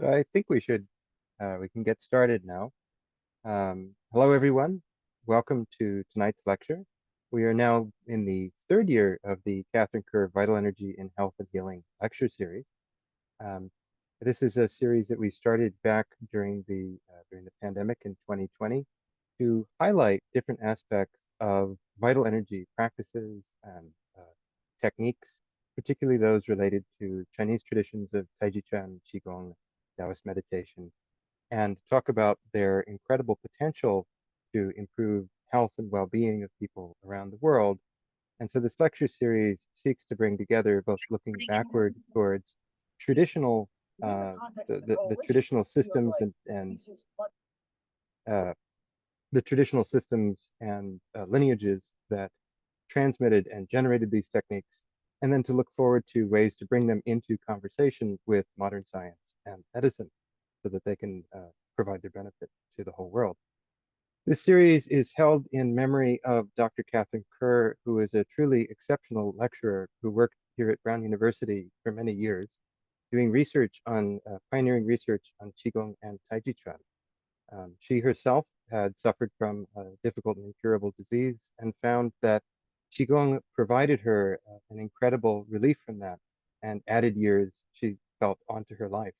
So I think we can get started now. Hello, everyone. Welcome to tonight's lecture. We are now in the third year of the Catherine Kerr Vital Energy in Health and Healing lecture series. Um, this is a series that we started back during the pandemic in 2020 to highlight different aspects of vital energy practices and techniques, particularly those related to Chinese traditions of Taiji Chuan, Qigong, Taoist meditation, and talk about their incredible potential to improve health and well-being of people around the world. And so this lecture series seeks to bring together both looking backward towards traditional, the traditional systems and uh, the traditional systems and lineages that transmitted and generated these techniques, and then to look forward to ways to bring them into conversation with modern science and medicine so that they can provide their benefit to the whole world. This series is held in memory of Dr. Catherine Kerr, who is a truly exceptional lecturer who worked here at Brown University for many years, doing research on pioneering research on Qigong and Taiji Chuan. She herself had suffered from a difficult and incurable disease and found that Qigong provided her an incredible relief from that and added years she felt onto her life.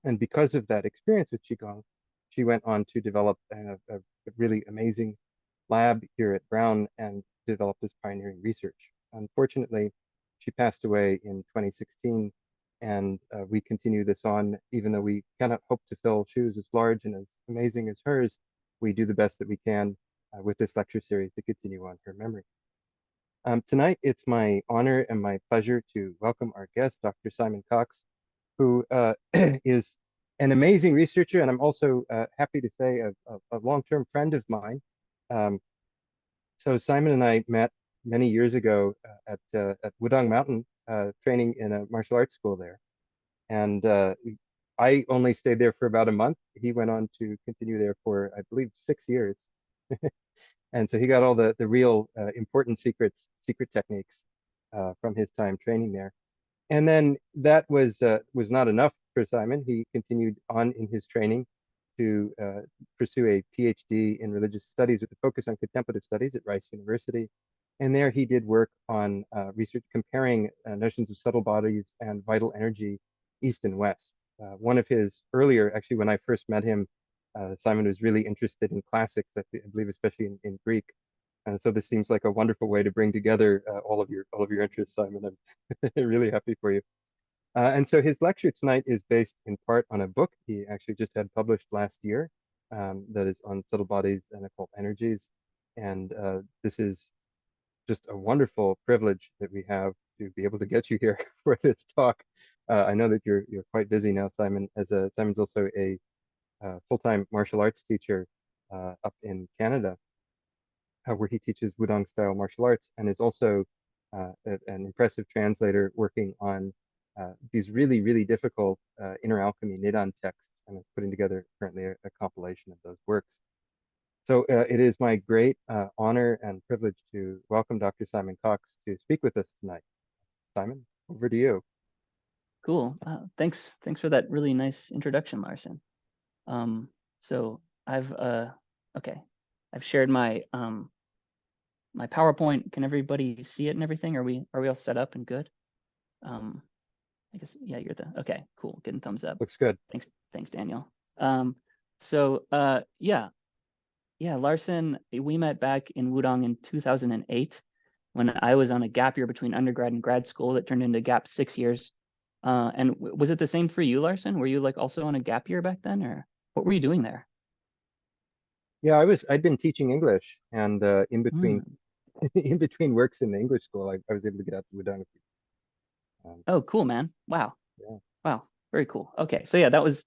And because of that experience with Qigong, she went on to develop a really amazing lab here at Brown and developed this pioneering research. Unfortunately, she passed away in 2016, and we continue this on, even though we cannot hope to fill shoes as large and as amazing as hers. We do the best that we can with this lecture series to continue on her memory. Tonight, it's my honor and my pleasure to welcome our guest, Dr. Simon Cox, who is an amazing researcher, and I'm also happy to say a long-term friend of mine. So Simon and I met many years ago at Wudang Mountain, training in a martial arts school there. And I only stayed there for about a month. He went on to continue there for, I believe, 6 years. And so he got all the real important secret techniques from his time training there. And then that was not enough for Simon. He continued on in his training to pursue a PhD in religious studies with a focus on contemplative studies at Rice University. And there he did work on research comparing notions of subtle bodies and vital energy east and west. One of his earlier, actually, when I first met him, Simon was really interested in classics, I believe, especially in Greek. And so this seems like a wonderful way to bring together all of your interests, Simon. I'm really happy for you. And so his lecture tonight is based in part on a book he actually just had published last year that is on subtle bodies and occult energies. And this is just a wonderful privilege that we have to be able to get you here for this talk. I know that you're quite busy now, Simon. Simon's also a full-time martial arts teacher up in Canada, where he teaches Wudang style martial arts and is also an impressive translator working on these really difficult inner alchemy Nidan texts, and is putting together currently a compilation of those works. So it is my great honor and privilege to welcome Dr. Simon Cox to speak with us tonight. Simon, over to you. Cool. Thanks for that really nice introduction, Larson. So I've shared my my PowerPoint. Can everybody see it and everything? Are we all set up and good? I guess, yeah, you're okay, cool, getting thumbs up. Looks good. Thanks, Daniel. Yeah, Larson, we met back in Wudang in 2008 when I was on a gap year between undergrad and grad school that turned into gap 6 years. And was it the same for you, Larson? Were you like also on a gap year back then, or what were you doing there? Yeah, I'd been teaching English, and in between in between works in the English school, I was able to get out to Wudang. Oh, cool, man. Wow. Yeah. Wow. Very cool. Okay. So yeah, that was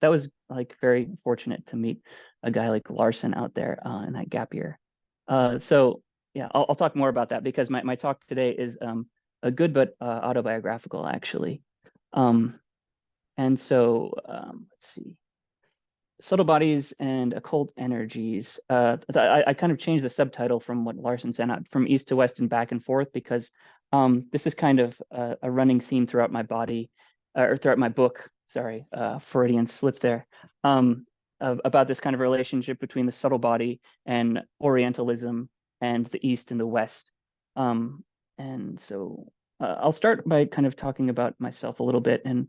like very fortunate to meet a guy like Larson out there in that gap year. So yeah, I'll talk more about that because my talk today is a good but autobiographical actually. And so let's see. Subtle bodies and occult energies. I kind of changed the subtitle from what Larson sent out, from east to west and back and forth, because this is kind of a running theme throughout my body, or throughout my book, Sorry, Freudian slip there. About this kind of relationship between the subtle body and Orientalism and the East and the West. Um, and so I'll start by kind of talking about myself a little bit and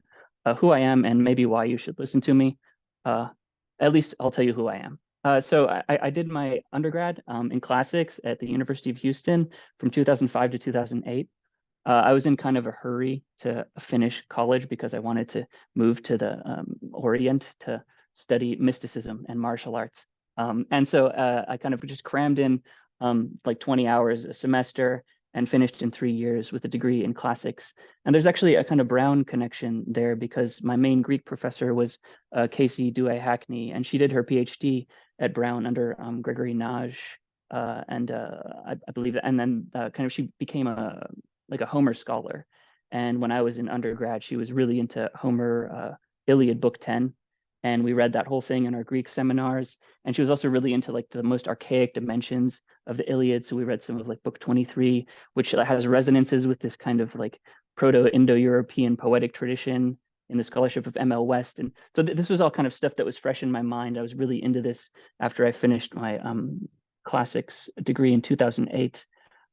who I am and maybe why you should listen to me. Uh, at least I'll tell you who I am. So I did my undergrad in classics at the University of Houston from 2005 to 2008. I was in kind of a hurry to finish college because I wanted to move to the Orient to study mysticism and martial arts. And so I kind of just crammed in like 20 hours a semester and finished in 3 years with a degree in classics. And there's actually a kind of Brown connection there because my main Greek professor was Casey Douay Hackney, and she did her PhD at Brown under Gregory Nagy. I believe that, and then kind of she became a like a Homer scholar. And when I was in undergrad, she was really into Homer Iliad Book 10. And we read that whole thing in our Greek seminars. And she was also really into like the most archaic dimensions of the Iliad. So we read some of like Book 23, which has resonances with this kind of like Proto-Indo-European poetic tradition in the scholarship of M.L. West. And so this was all kind of stuff that was fresh in my mind. I was really into this after I finished my classics degree in 2008.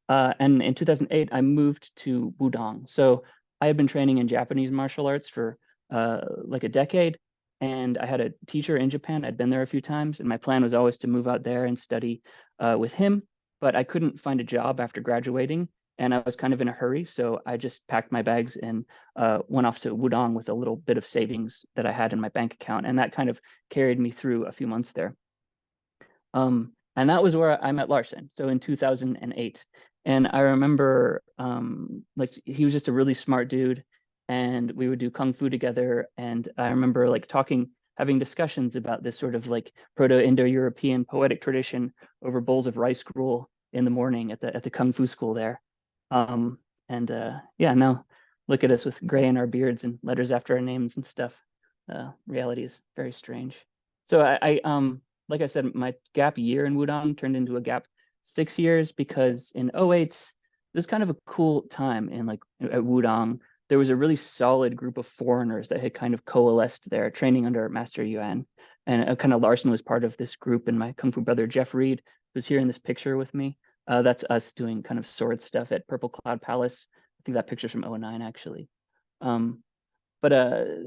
And in 2008, I moved to Wudong. So I had been training in Japanese martial arts for like a decade. And I had a teacher in Japan. I'd been there a few times. And my plan was always to move out there and study with him. But I couldn't find a job after graduating. And I was kind of in a hurry. So I just packed my bags and went off to Wudong with a little bit of savings that I had in my bank account. And that kind of carried me through a few months there. And that was where I met Larson. So in 2008. And I remember like he was just a really smart dude and we would do kung fu together. And I remember like having discussions about this sort of like Proto-Indo-European poetic tradition over bowls of rice gruel in the morning at the kung fu school there. Yeah, now look at us with gray in our beards and letters after our names and stuff. Reality is very strange. So like I said, my gap year in Wudong turned into a gap 6 years because in '08, it was kind of a cool time in like at Wudong. There was a really solid group of foreigners that had kind of coalesced there, training under Master Yuan. And kind of Larson was part of this group, and my Kung Fu brother Jeff Reed was here in this picture with me. That's us doing kind of sword stuff at Purple Cloud Palace. I think that picture's from '09 actually. Um, but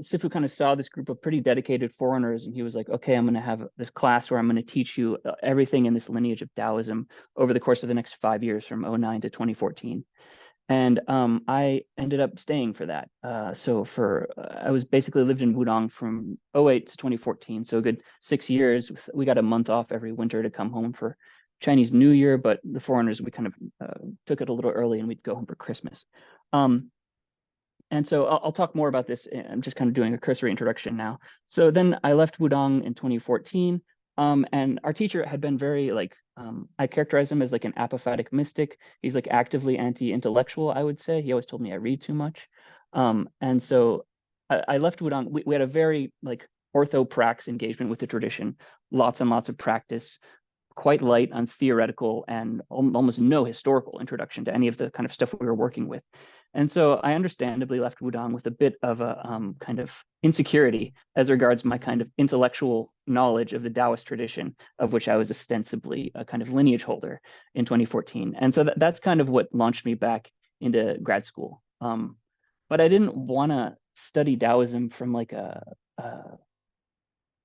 Sifu kind of saw this group of pretty dedicated foreigners, and he was like, okay, I'm going to have this class where I'm going to teach you everything in this lineage of Taoism over the course of the next 5 years from '09 to 2014. And I ended up staying for that. I was basically lived in Wudong from '08 to 2014. So a good 6 years. We got a month off every winter to come home for Chinese New Year, but the foreigners, we kind of took it a little early and we'd go home for Christmas. And so I'll talk more about this. I'm just kind of doing a cursory introduction now. So then I left Wudong in 2014. And our teacher had been very like, I characterize him as like an apophatic mystic. He's like actively anti-intellectual, I would say. He always told me I read too much. And so I left Wudong. We had a very like orthoprax engagement with the tradition, lots and lots of practice, quite light on theoretical and almost no historical introduction to any of the kind of stuff we were working with. And so I understandably left Wudong with a bit of a kind of insecurity as regards my kind of intellectual knowledge of the Taoist tradition, of which I was ostensibly a kind of lineage holder in 2014. And so that's kind of what launched me back into grad school. But I didn't want to study Taoism from like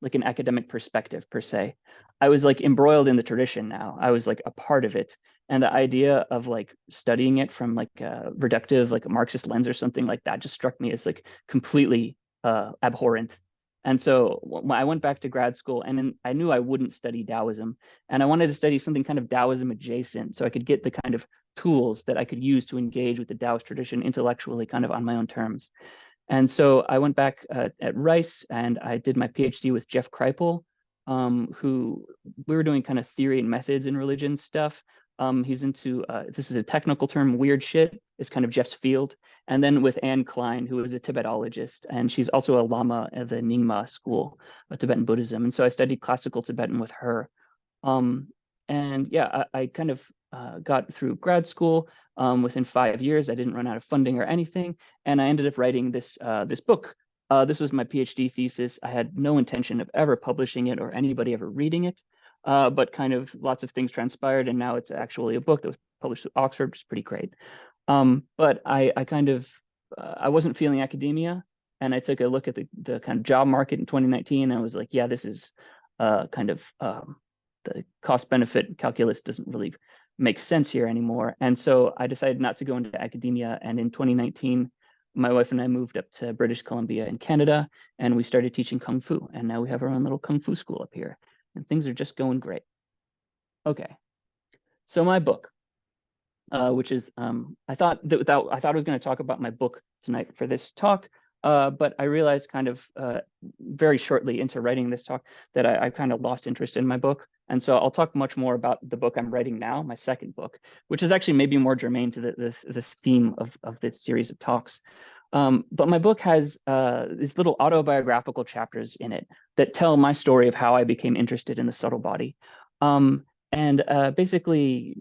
like an academic perspective per se. I was like embroiled in the tradition now. I was like a part of it. And the idea of like studying it from like a reductive, like a Marxist lens or something like that just struck me as like completely abhorrent. And so when I went back to grad school and then I knew I wouldn't study Taoism and I wanted to study something kind of Taoism adjacent so I could get the kind of tools that I could use to engage with the Taoist tradition intellectually kind of on my own terms. And so I went back at Rice and I did my PhD with Jeff Kripal, who we were doing kind of theory and methods in religion stuff. He's into, this is a technical term, weird shit is kind of Jeff's field. And then with Anne Klein, who is a Tibetologist, and she's also a Lama at the Nyingma school of Tibetan Buddhism. And so I studied classical Tibetan with her. Um, and yeah, I kind of got through grad school. Within 5 years, I didn't run out of funding or anything, and I ended up writing this book This was my PhD thesis. I had no intention of ever publishing it or anybody ever reading it, but kind of lots of things transpired, and now it's actually a book that was published at Oxford, which is pretty great. But I kind of I wasn't feeling academia, and I took a look at the kind of job market in 2019, and I was like, yeah, this is kind of the cost benefit calculus doesn't really make sense here anymore. And so I decided not to go into academia. And in 2019, my wife and I moved up to British Columbia in Canada, and we started teaching Kung Fu. And now we have our own little Kung Fu school up here, and things are just going great. Okay, so my book, which is I thought I was going to talk about my book tonight for this talk, but I realized kind of very shortly into writing this talk that I kind of lost interest in my book, and so I'll talk much more about the book I'm writing now, my second book, which is actually maybe more germane to the theme of this series of talks. But my book has these little autobiographical chapters in it that tell my story of how I became interested in the subtle body. And basically,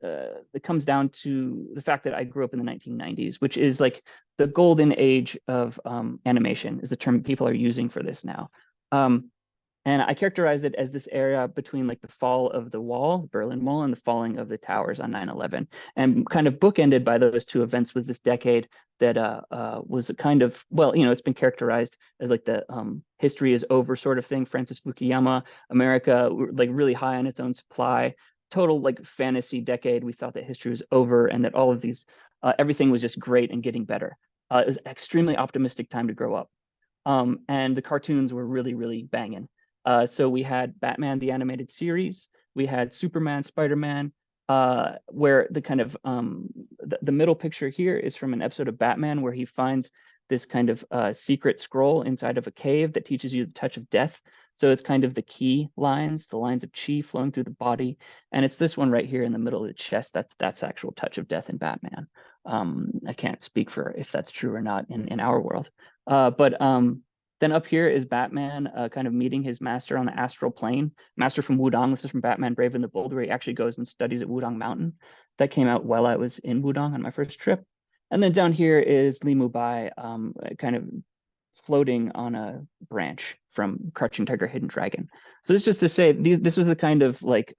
it comes down to the fact that I grew up in the 1990s, which is like the golden age of animation, is the term people are using for this now. And I characterize it as this area between like the fall of the wall, Berlin Wall, and the falling of the towers on 9/11, and kind of bookended by those two events was this decade that was a kind of, well, it's been characterized as like the history is over sort of thing. Francis Fukuyama, America, like really high on its own supply, total like fantasy decade. We thought that history was over and that all of these, everything was just great and getting better. It was an extremely optimistic time to grow up. And the cartoons were really, really banging. So we had Batman, the animated series. We had Superman, Spider-Man, where the kind of the middle picture here is from an episode of Batman where he finds this kind of secret scroll inside of a cave that teaches you the touch of death. So it's kind of the key lines, the lines of chi flowing through the body. And it's this one right here in the middle of the chest. That's actual touch of death in Batman. I can't speak for if that's true or not in our world. But then up here is Batman kind of meeting his master on the astral plane. Master from Wudang. This is from Batman Brave and the Bold, where he actually goes and studies at Wudang Mountain. That came out while I was in Wudang on my first trip. And then down here is Li Mubai kind of floating on a branch from Crouching Tiger, Hidden Dragon. So this is just to say, this was the kind of like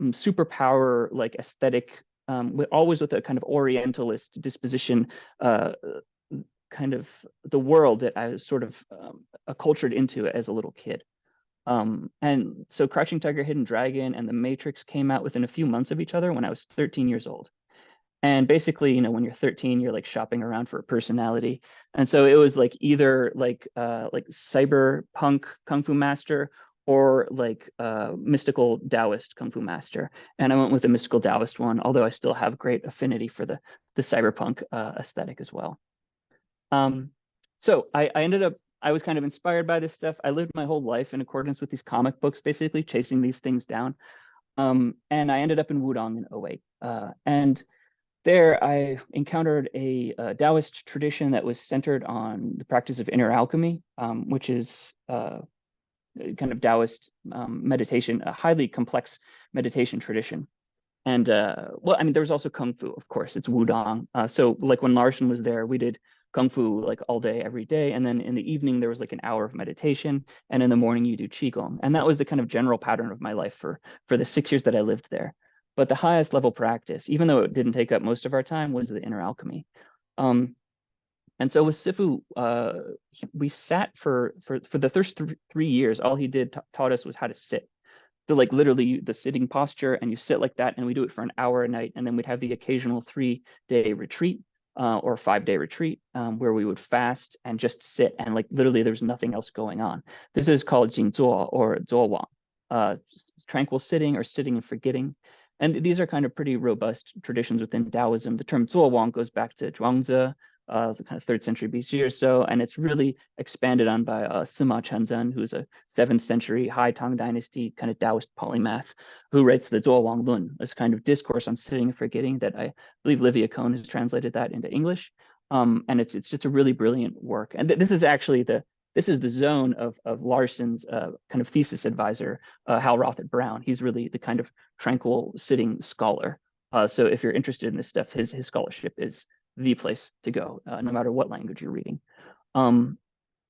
superpower, like aesthetic, always with a kind of Orientalist disposition, kind of the world that I was sort of acculturated into as a little kid. And so Crouching Tiger, Hidden Dragon and The Matrix came out within a few months of each other when I was 13 years old. And basically, when you're 13, you're like shopping around for a personality. And so it was like either like cyberpunk Kung Fu master or like mystical Taoist Kung Fu master. And I went with the mystical Taoist one, although I still have great affinity for the cyberpunk aesthetic as well. So I ended up, I was kind of inspired by this stuff. I lived my whole life in accordance with these comic books, basically chasing these things down. And I ended up in Wudang in '08. And there I encountered a Taoist tradition that was centered on the practice of inner alchemy, which is kind of Taoist meditation, a highly complex meditation tradition. And well, I mean, there was also Kung Fu, of course, it's Wudang. So like when Larson was there, we did Kung Fu like all day, every day. And then in the evening, there was like an hour of meditation. And in the morning, you do Qigong. And that was the kind of general pattern of my life for the 6 years that I lived there. But the highest level practice, even though it didn't take up most of our time, was the inner alchemy. And so with Sifu, we sat for the first 3 years. All he did taught us was how to sit. So like literally the sitting posture, and you sit like that, and we do it for an hour a night, and then we'd have the occasional 3-day retreat or 5-day retreat where we would fast and just sit, and like literally there's nothing else going on. This is called Jingzuo or Zuowang, tranquil sitting or sitting and forgetting. And these are kind of pretty robust traditions within Taoism. The term Zuowang goes back to Zhuangzi, the kind of 3rd century BC or so, and it's really expanded on by Sima Chenzhen, who's a 7th century Hai Tang Dynasty kind of Taoist polymath, who writes the Zuowang Lun, this kind of discourse on sitting and forgetting that I believe Livia Cohn has translated that into English. And it's just a really brilliant work. And this is actually the zone of Larson's kind of thesis advisor, Hal Roth at Brown. He's really the kind of tranquil sitting scholar. So if you're interested in this stuff, his scholarship is the place to go, no matter what language you're reading.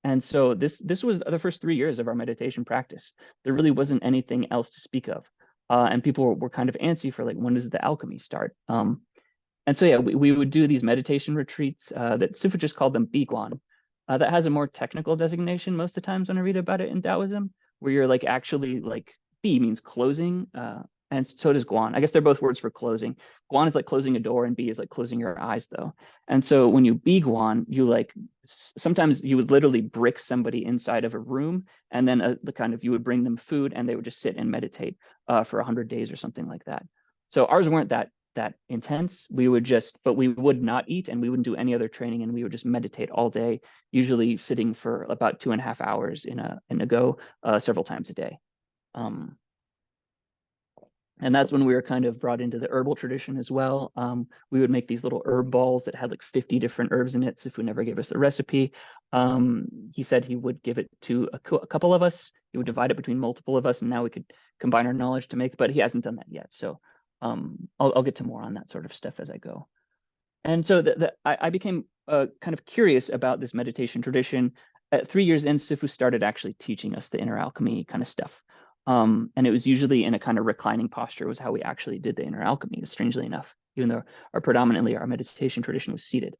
And so this was the first 3 years of our meditation practice. There really wasn't anything else to speak of. And people were kind of antsy for like, when does the alchemy start? And so, yeah, we would do these meditation retreats that Sifu just called them biguan. That has a more technical designation most of the times when I read about it in Taoism, where you're like actually like bi means closing, and so does guan. I guess they're both words for closing. Guan is like closing a door, and bi is like closing your eyes, though. And so when you biguan, you like sometimes you would literally brick somebody inside of a room, and then the kind of you would bring them food, and they would just sit and meditate for 100 days or something like that. So ours weren't that intense. We would just, but we would not eat and we wouldn't do any other training, and we would just meditate all day, usually sitting for about 2.5 hours in a go, several times a day. Um, and that's when we were kind of brought into the herbal tradition as well. We would make these little herb balls that had like 50 different herbs in it. Sifu never gave us a recipe. He said he would give it to a couple of us. He would divide it between multiple of us, and now we could combine our knowledge to make, but he hasn't done that yet. So I'll get to more on that sort of stuff as I go. And so I became kind of curious about this meditation tradition. At 3 years in, Sifu started actually teaching us the inner alchemy kind of stuff. And it was usually in a kind of reclining posture was how we actually did the inner alchemy, strangely enough, even though predominantly our meditation tradition was seated.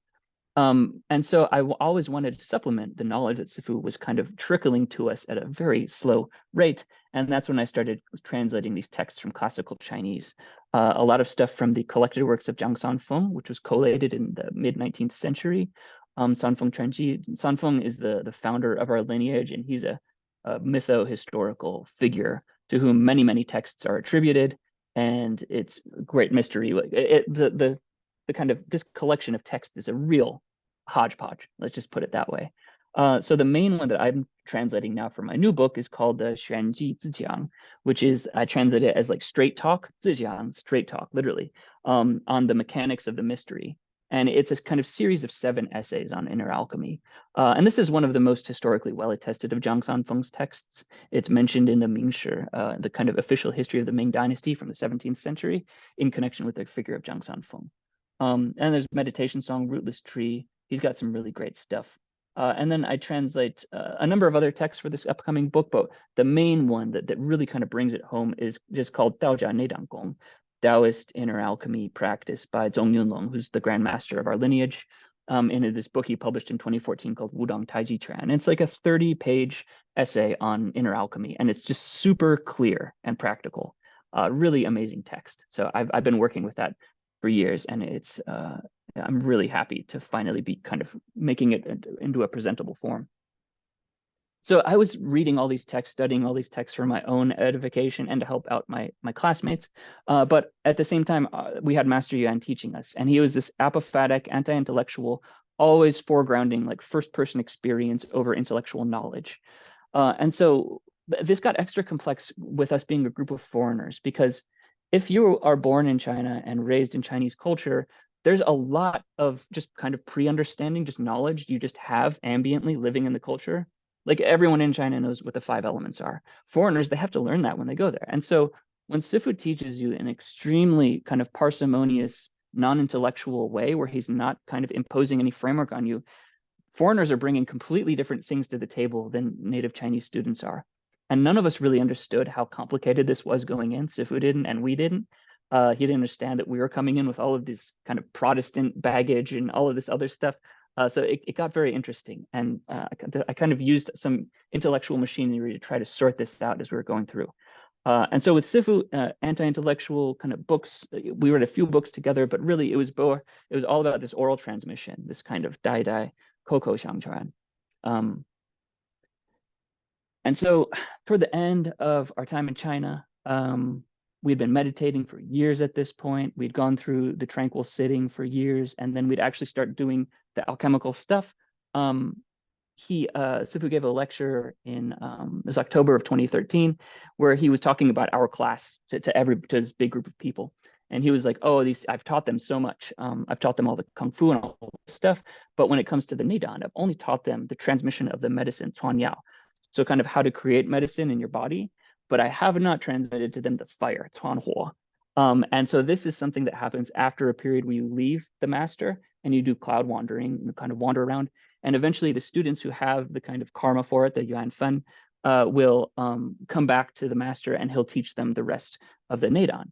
And so I always wanted to supplement the knowledge that Sifu was kind of trickling to us at a very slow rate. And that's when I started translating these texts from classical Chinese. A lot of stuff from the collected works of Zhang Sanfeng, which was collated in the mid-19th century. Sanfeng Chenji. Sanfeng is the founder of our lineage, and he's a mytho-historical figure to whom many, many texts are attributed. And it's a great mystery. The kind of this collection of text is a real hodgepodge. Let's just put it that way. So the main one that I'm translating now for my new book is called the Xuanji Zijiang, which is I translate it as like straight talk, Zijiang, straight talk, literally, on the mechanics of the mystery. And it's a kind of series of 7 essays on inner alchemy. And this is one of the most historically well attested of Zhang Sanfeng's texts. It's mentioned in the Mingshi, the kind of official history of the Ming Dynasty from the 17th century, in connection with the figure of Zhang Sanfeng. And there's meditation song, Rootless Tree. He's got some really great stuff. And then I translate a number of other texts for this upcoming book, but the main one that really kind of brings it home is just called Daojia Neidang Gong, Taoist Inner Alchemy Practice by Zhong Yunlong, who's the Grand Master of our lineage. In this book he published in 2014 called Wudong Taiji Tran. And it's like a 30-page essay on inner alchemy, and it's just super clear and practical. Really amazing text. So I've been working with that for years, and it's I'm really happy to finally be kind of making it into a presentable form. So I was reading all these texts, studying all these texts for my own edification and to help out my classmates. But at the same time, we had Master Yuan teaching us, and he was this apophatic, anti-intellectual, always foregrounding like first-person experience over intellectual knowledge. And so this got extra complex with us being a group of foreigners, because if you are born in China and raised in Chinese culture, there's a lot of just kind of pre-understanding, just knowledge you just have ambiently living in the culture. Like everyone in China knows what the 5 elements are. Foreigners, they have to learn that when they go there. And so when Sifu teaches you an extremely kind of parsimonious, non-intellectual way where he's not kind of imposing any framework on you, foreigners are bringing completely different things to the table than native Chinese students are. And none of us really understood how complicated this was going in. Sifu didn't, and we didn't. He didn't understand that we were coming in with all of this kind of Protestant baggage and all of this other stuff. So it got very interesting. And I kind of used some intellectual machinery to try to sort this out as we were going through. And so with Sifu, anti-intellectual kind of books, we read a few books together, but really it was all about this oral transmission, this kind of dai dai, koko xiangchuan. And so toward the end of our time in China, we'd been meditating for years at this point. We'd gone through the tranquil sitting for years, and then we'd actually start doing the alchemical stuff. Sifu gave a lecture in it was October of 2013, where he was talking about our class to this big group of people. And he was like, "Oh, I've taught them so much. I've taught them all the kung fu and all this stuff, but when it comes to the Nidan, I've only taught them the transmission of the medicine Tuan Yao. So kind of how to create medicine in your body, but I have not transmitted to them the fire, Tuan Huo. And so this is something that happens after a period where you leave the master and you do cloud wandering, you kind of wander around. And eventually the students who have the kind of karma for it, the yuan fen, will come back to the master and he'll teach them the rest of the Neidan.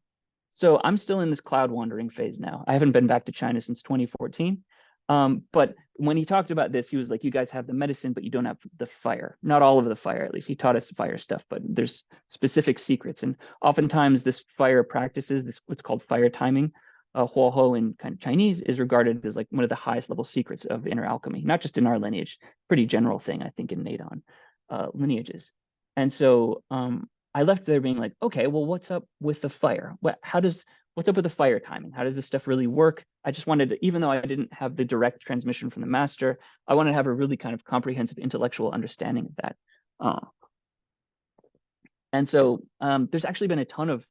So I'm still in this cloud wandering phase now. I haven't been back to China since 2014. But when he talked about this, he was like, you guys have the medicine, but you don't have the fire. Not all of the fire, at least. He taught us fire stuff, but there's specific secrets. And oftentimes this fire practices, this what's called fire timing, huo ho in kind of Chinese, is regarded as like one of the highest level secrets of inner alchemy, not just in our lineage, pretty general thing, I think, in Neidan lineages. And so I left there being like, okay, well, what's up with the fire? What's up with the fire timing? How does this stuff really work? I just wanted to, even though I didn't have the direct transmission from the master, I wanted to have a really kind of comprehensive intellectual understanding of that. And so there's actually been a ton of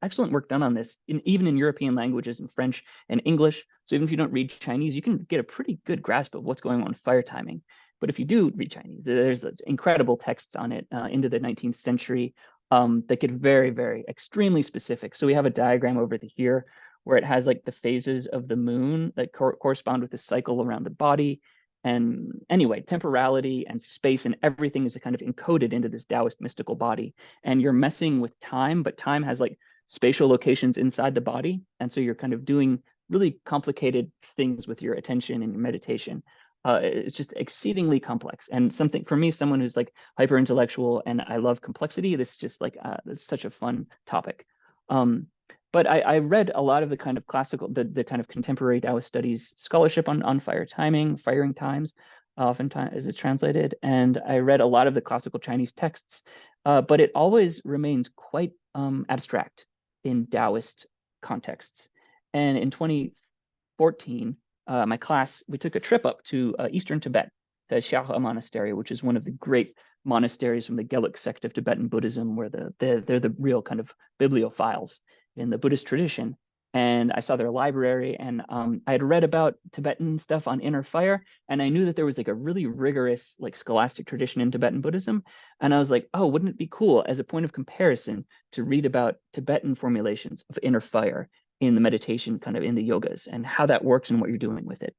excellent work done on this, even in European languages, in French and English. So even if you don't read Chinese, you can get a pretty good grasp of what's going on with fire timing. But if you do read Chinese, there's incredible texts on it into the 19th century that get very, very extremely specific. So we have a diagram over here where it has like the phases of the moon that correspond with the cycle around the body. And anyway, temporality and space and everything is kind of encoded into this Taoist mystical body. And you're messing with time, but time has like spatial locations inside the body. And so you're kind of doing really complicated things with your attention and your meditation. It's just exceedingly complex. And something for me, someone who's like hyper intellectual and I love complexity, this is just like this is such a fun topic. But I read a lot of the kind of classical, the kind of contemporary Taoist studies scholarship on fire timing, firing times, oftentimes as it's translated. And I read a lot of the classical Chinese texts, but it always remains quite abstract in Taoist contexts. And in 2014, my class, we took a trip up to Eastern Tibet, the Xiaohe Monastery, which is one of the great monasteries from the Gelug sect of Tibetan Buddhism, where they're the real kind of bibliophiles in the Buddhist tradition. And I saw their library, and I had read about Tibetan stuff on inner fire, and I knew that there was like a really rigorous like scholastic tradition in Tibetan Buddhism. And I was like, oh, wouldn't it be cool as a point of comparison to read about Tibetan formulations of inner fire in the meditation, kind of in the yogas, and how that works and what you're doing with it.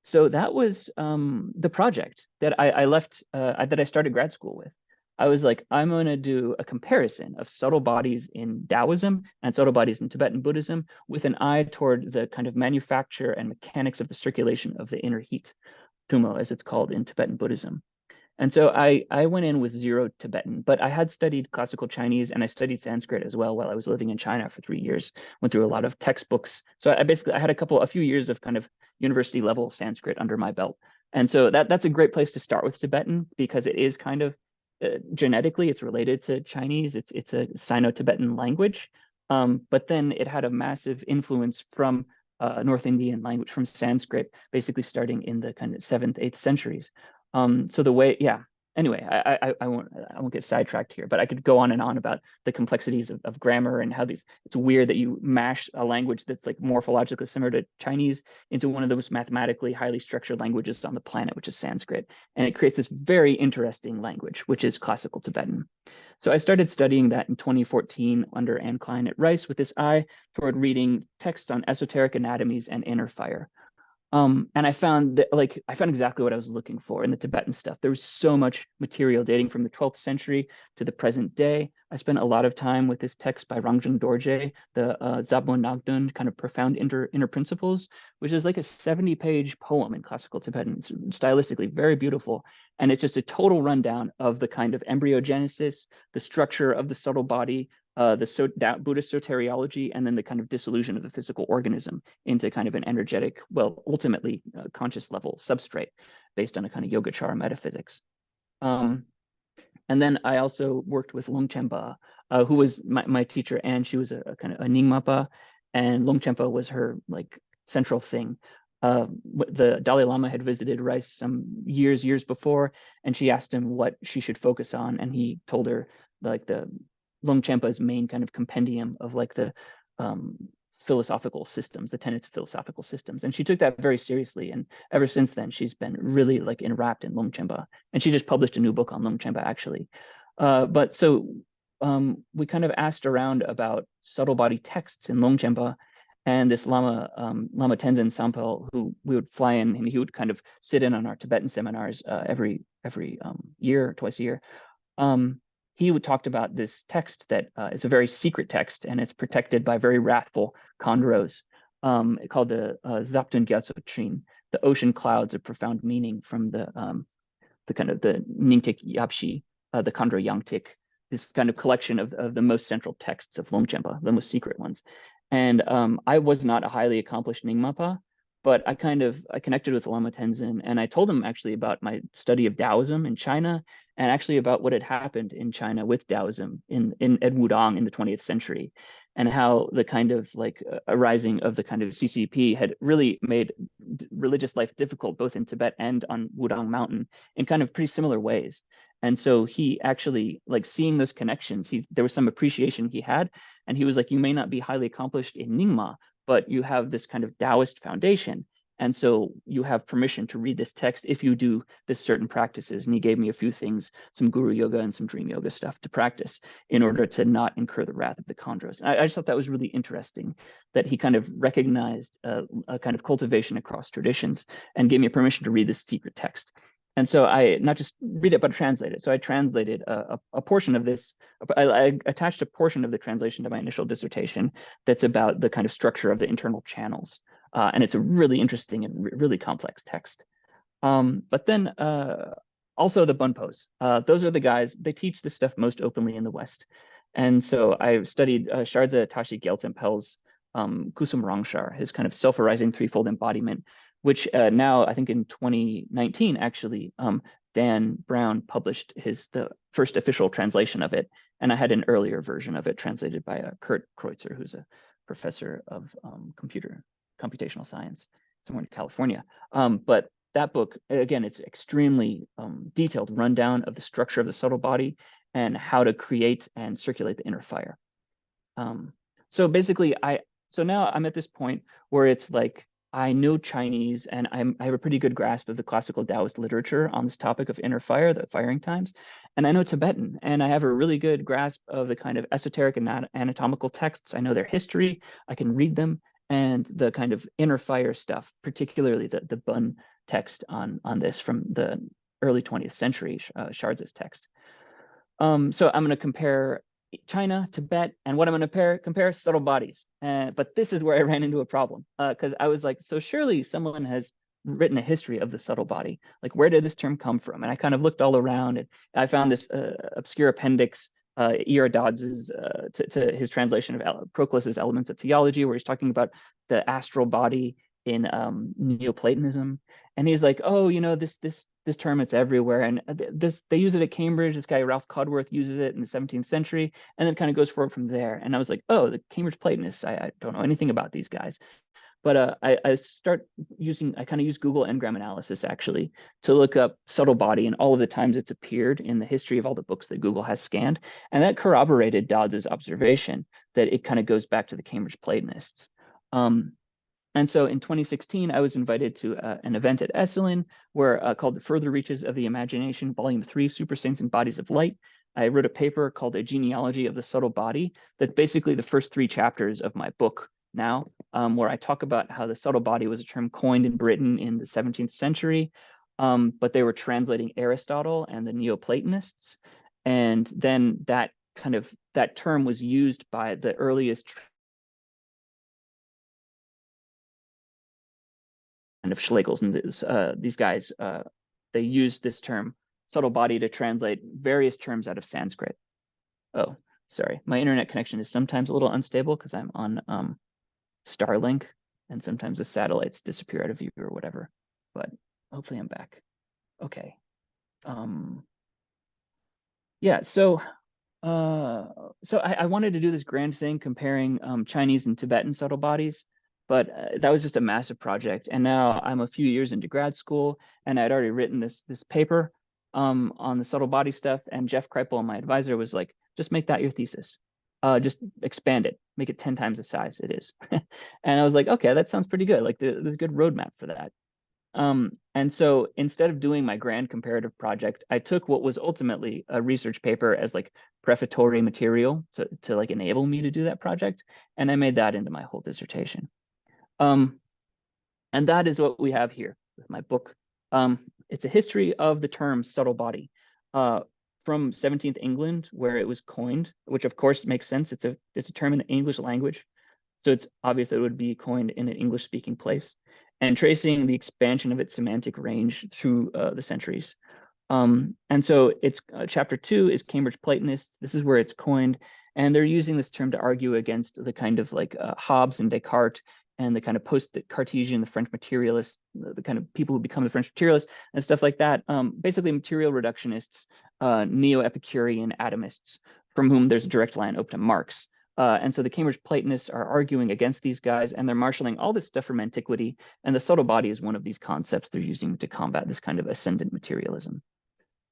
So that was the project that I left, that I started grad school with. I was like, I'm going to do a comparison of subtle bodies in Taoism and subtle bodies in Tibetan Buddhism with an eye toward the kind of manufacture and mechanics of the circulation of the inner heat, tumo, as it's called in Tibetan Buddhism. And so I went in with zero Tibetan, but I had studied classical Chinese and I studied Sanskrit as well while I was living in China for 3 years. Went through a lot of textbooks. So I had a few years of kind of university level Sanskrit under my belt. And so that's a great place to start with Tibetan because it is kind of genetically it's related to Chinese. It's a Sino-Tibetan language, but then it had a massive influence from North Indian language, from Sanskrit, basically starting in the kind of 7th, 8th centuries. So the way, yeah. Anyway, I won't get sidetracked here, but I could go on and on about the complexities of grammar and how it's weird that you mash a language that's like morphologically similar to Chinese into one of the most mathematically highly structured languages on the planet, which is Sanskrit. And it creates this very interesting language, which is classical Tibetan. So I started studying that in 2014 under Anne Klein at Rice with this eye toward reading texts on esoteric anatomies and inner fire. And I found exactly what I was looking for in the Tibetan stuff. There was so much material dating from the 12th century to the present day. I spent a lot of time with this text by Rangjung Dorje, the Zabmo Nagdun, kind of profound inner principles, which is like a 70-page poem in classical Tibetan. It's stylistically very beautiful. And it's just a total rundown of the kind of embryogenesis, the structure of the subtle body, the Buddhist soteriology, and then the kind of dissolution of the physical organism into kind of an energetic, well, ultimately conscious level substrate based on a kind of Yogacara metaphysics. And then I also worked with Longchenpa, who was my teacher, and she was a kind of a Nyingmapa, and Longchenpa was her like central thing. The Dalai Lama had visited Rice some years before, and she asked him what she should focus on, and he told her like the Longchenpa's main kind of compendium of like the philosophical systems, the tenets of philosophical systems. And she took that very seriously. And ever since then, she's been really like enwrapped in Longchenpa. And she just published a new book on Longchenpa, actually. But so we kind of asked around about subtle body texts in Longchenpa. And this Lama Tenzin Sampel, who we would fly in, and he would kind of sit in on our Tibetan seminars every year, twice a year. He would talked about this text that is a very secret text, and it's protected by very wrathful chondros, called the Zaptun Gyatso Trin, the ocean clouds of profound meaning from the kind of the Ningtik Yapshi, the Khandro Yangtik, this kind of collection of the most central texts of Longchenpa, the most secret ones. And I was not a highly accomplished Nyingmapa, but I connected with Lama Tenzin, and I told him actually about my study of Taoism in China, and actually about what had happened in China with Taoism in Wudang in the 20th century, and how the kind of like arising of the kind of CCP had really made religious life difficult both in Tibet and on Wudang Mountain in kind of pretty similar ways. And so he actually, like, seeing those connections, there was some appreciation he had, and he was like, you may not be highly accomplished in Nyingma, but you have this kind of Taoist foundation. And so you have permission to read this text if you do this certain practices. And he gave me a few things, some guru yoga and some dream yoga stuff to practice in order to not incur the wrath of the chondros. I just thought that was really interesting, that he kind of recognized a kind of cultivation across traditions and gave me permission to read this secret text. And so I not just read it, but translate it. So I translated a portion of this. I attached a portion of the translation to my initial dissertation that's about the kind of structure of the internal channels. And it's a really interesting and really complex text. But then also the Bunpos. Those are the guys, they teach this stuff most openly in the West. And so I studied Shardza Tashi Gyaltsen-Pel's Kusum Rangshar, his kind of self-arising threefold embodiment, which now I think in 2019, actually, Dan Brown published the first official translation of it. And I had an earlier version of it translated by Kurt Kreutzer, who's a professor of computational science somewhere in California. But that book, again, it's extremely detailed rundown of the structure of the subtle body and how to create and circulate the inner fire. So basically, so now I'm at this point where it's like, I know Chinese and I have a pretty good grasp of the classical Taoist literature on this topic of inner fire, the firing times. And I know Tibetan, and I have a really good grasp of the kind of esoteric and anatomical texts. I know their history, I can read them, and the kind of inner fire stuff, particularly the Bun text on this from the early 20th century, Shardza's text. So I'm going to compare China, Tibet, and what I'm going to compare subtle bodies. But this is where I ran into a problem, because I was like, so surely someone has written a history of the subtle body. Like, where did this term come from? And I kind of looked all around, and I found this obscure appendix, E.R. Dodds's, to his translation of Proclus's Elements of Theology, where he's talking about the astral body in Neoplatonism, and he's like, oh, you know, this term, it's everywhere, and they use it at Cambridge. This guy Ralph Cudworth uses it in the 17th century, and then kind of goes forward from there. And I was like, oh, the Cambridge Platonists, I don't know anything about these guys. But I kind of use Google Ngram analysis actually to look up subtle body and all of the times it's appeared in the history of all the books that Google has scanned, and that corroborated Dodds's observation that it kind of goes back to the Cambridge Platonists. And so in 2016, I was invited to an event at Esalen called The Further Reaches of the Imagination, Volume 3, Super Saints and Bodies of Light. I wrote a paper called A Genealogy of the Subtle Body, that's basically the first 3 chapters of my book now, where I talk about how the subtle body was a term coined in Britain in the 17th century, but they were translating Aristotle and the Neoplatonists. And then that term was used by the earliest of Schlegel's and these guys, they used this term subtle body to translate various terms out of Sanskrit. Oh, sorry, my internet connection is sometimes a little unstable because I'm on Starlink, and sometimes the satellites disappear out of view or whatever, but hopefully I'm back. Okay. Yeah, so I wanted to do this grand thing comparing Chinese and Tibetan subtle bodies, but that was just a massive project. And now I'm a few years into grad school, and I'd already written this paper on the subtle body stuff. And Jeff Kripal, my advisor, was like, just make that your thesis. Just expand it, make it 10 times the size it is. And I was like, okay, that sounds pretty good. Like there's a good roadmap for that. And so instead of doing my grand comparative project, I took what was ultimately a research paper as like prefatory material to like enable me to do that project. And I made that into my whole dissertation. Um, and that is what we have here with my book. It's a history of the term subtle body uh, from 17th England, where it was coined, which of course makes sense. It's a term in the English language. So it's obvious that it would be coined in an English speaking place, and tracing the expansion of its semantic range through the centuries. And so it's chapter 2 is Cambridge Platonists. This is where it's coined, and they're using this term to argue against the kind of like Hobbes and Descartes and the kind of post-Cartesian, the French materialists, the kind of people who become the French materialists and stuff like that. Basically, material reductionists, neo-Epicurean atomists, from whom there's a direct line open to Marx. And so the Cambridge Platonists are arguing against these guys, and they're marshaling all this stuff from antiquity. And the subtle body is one of these concepts they're using to combat this kind of ascendant materialism.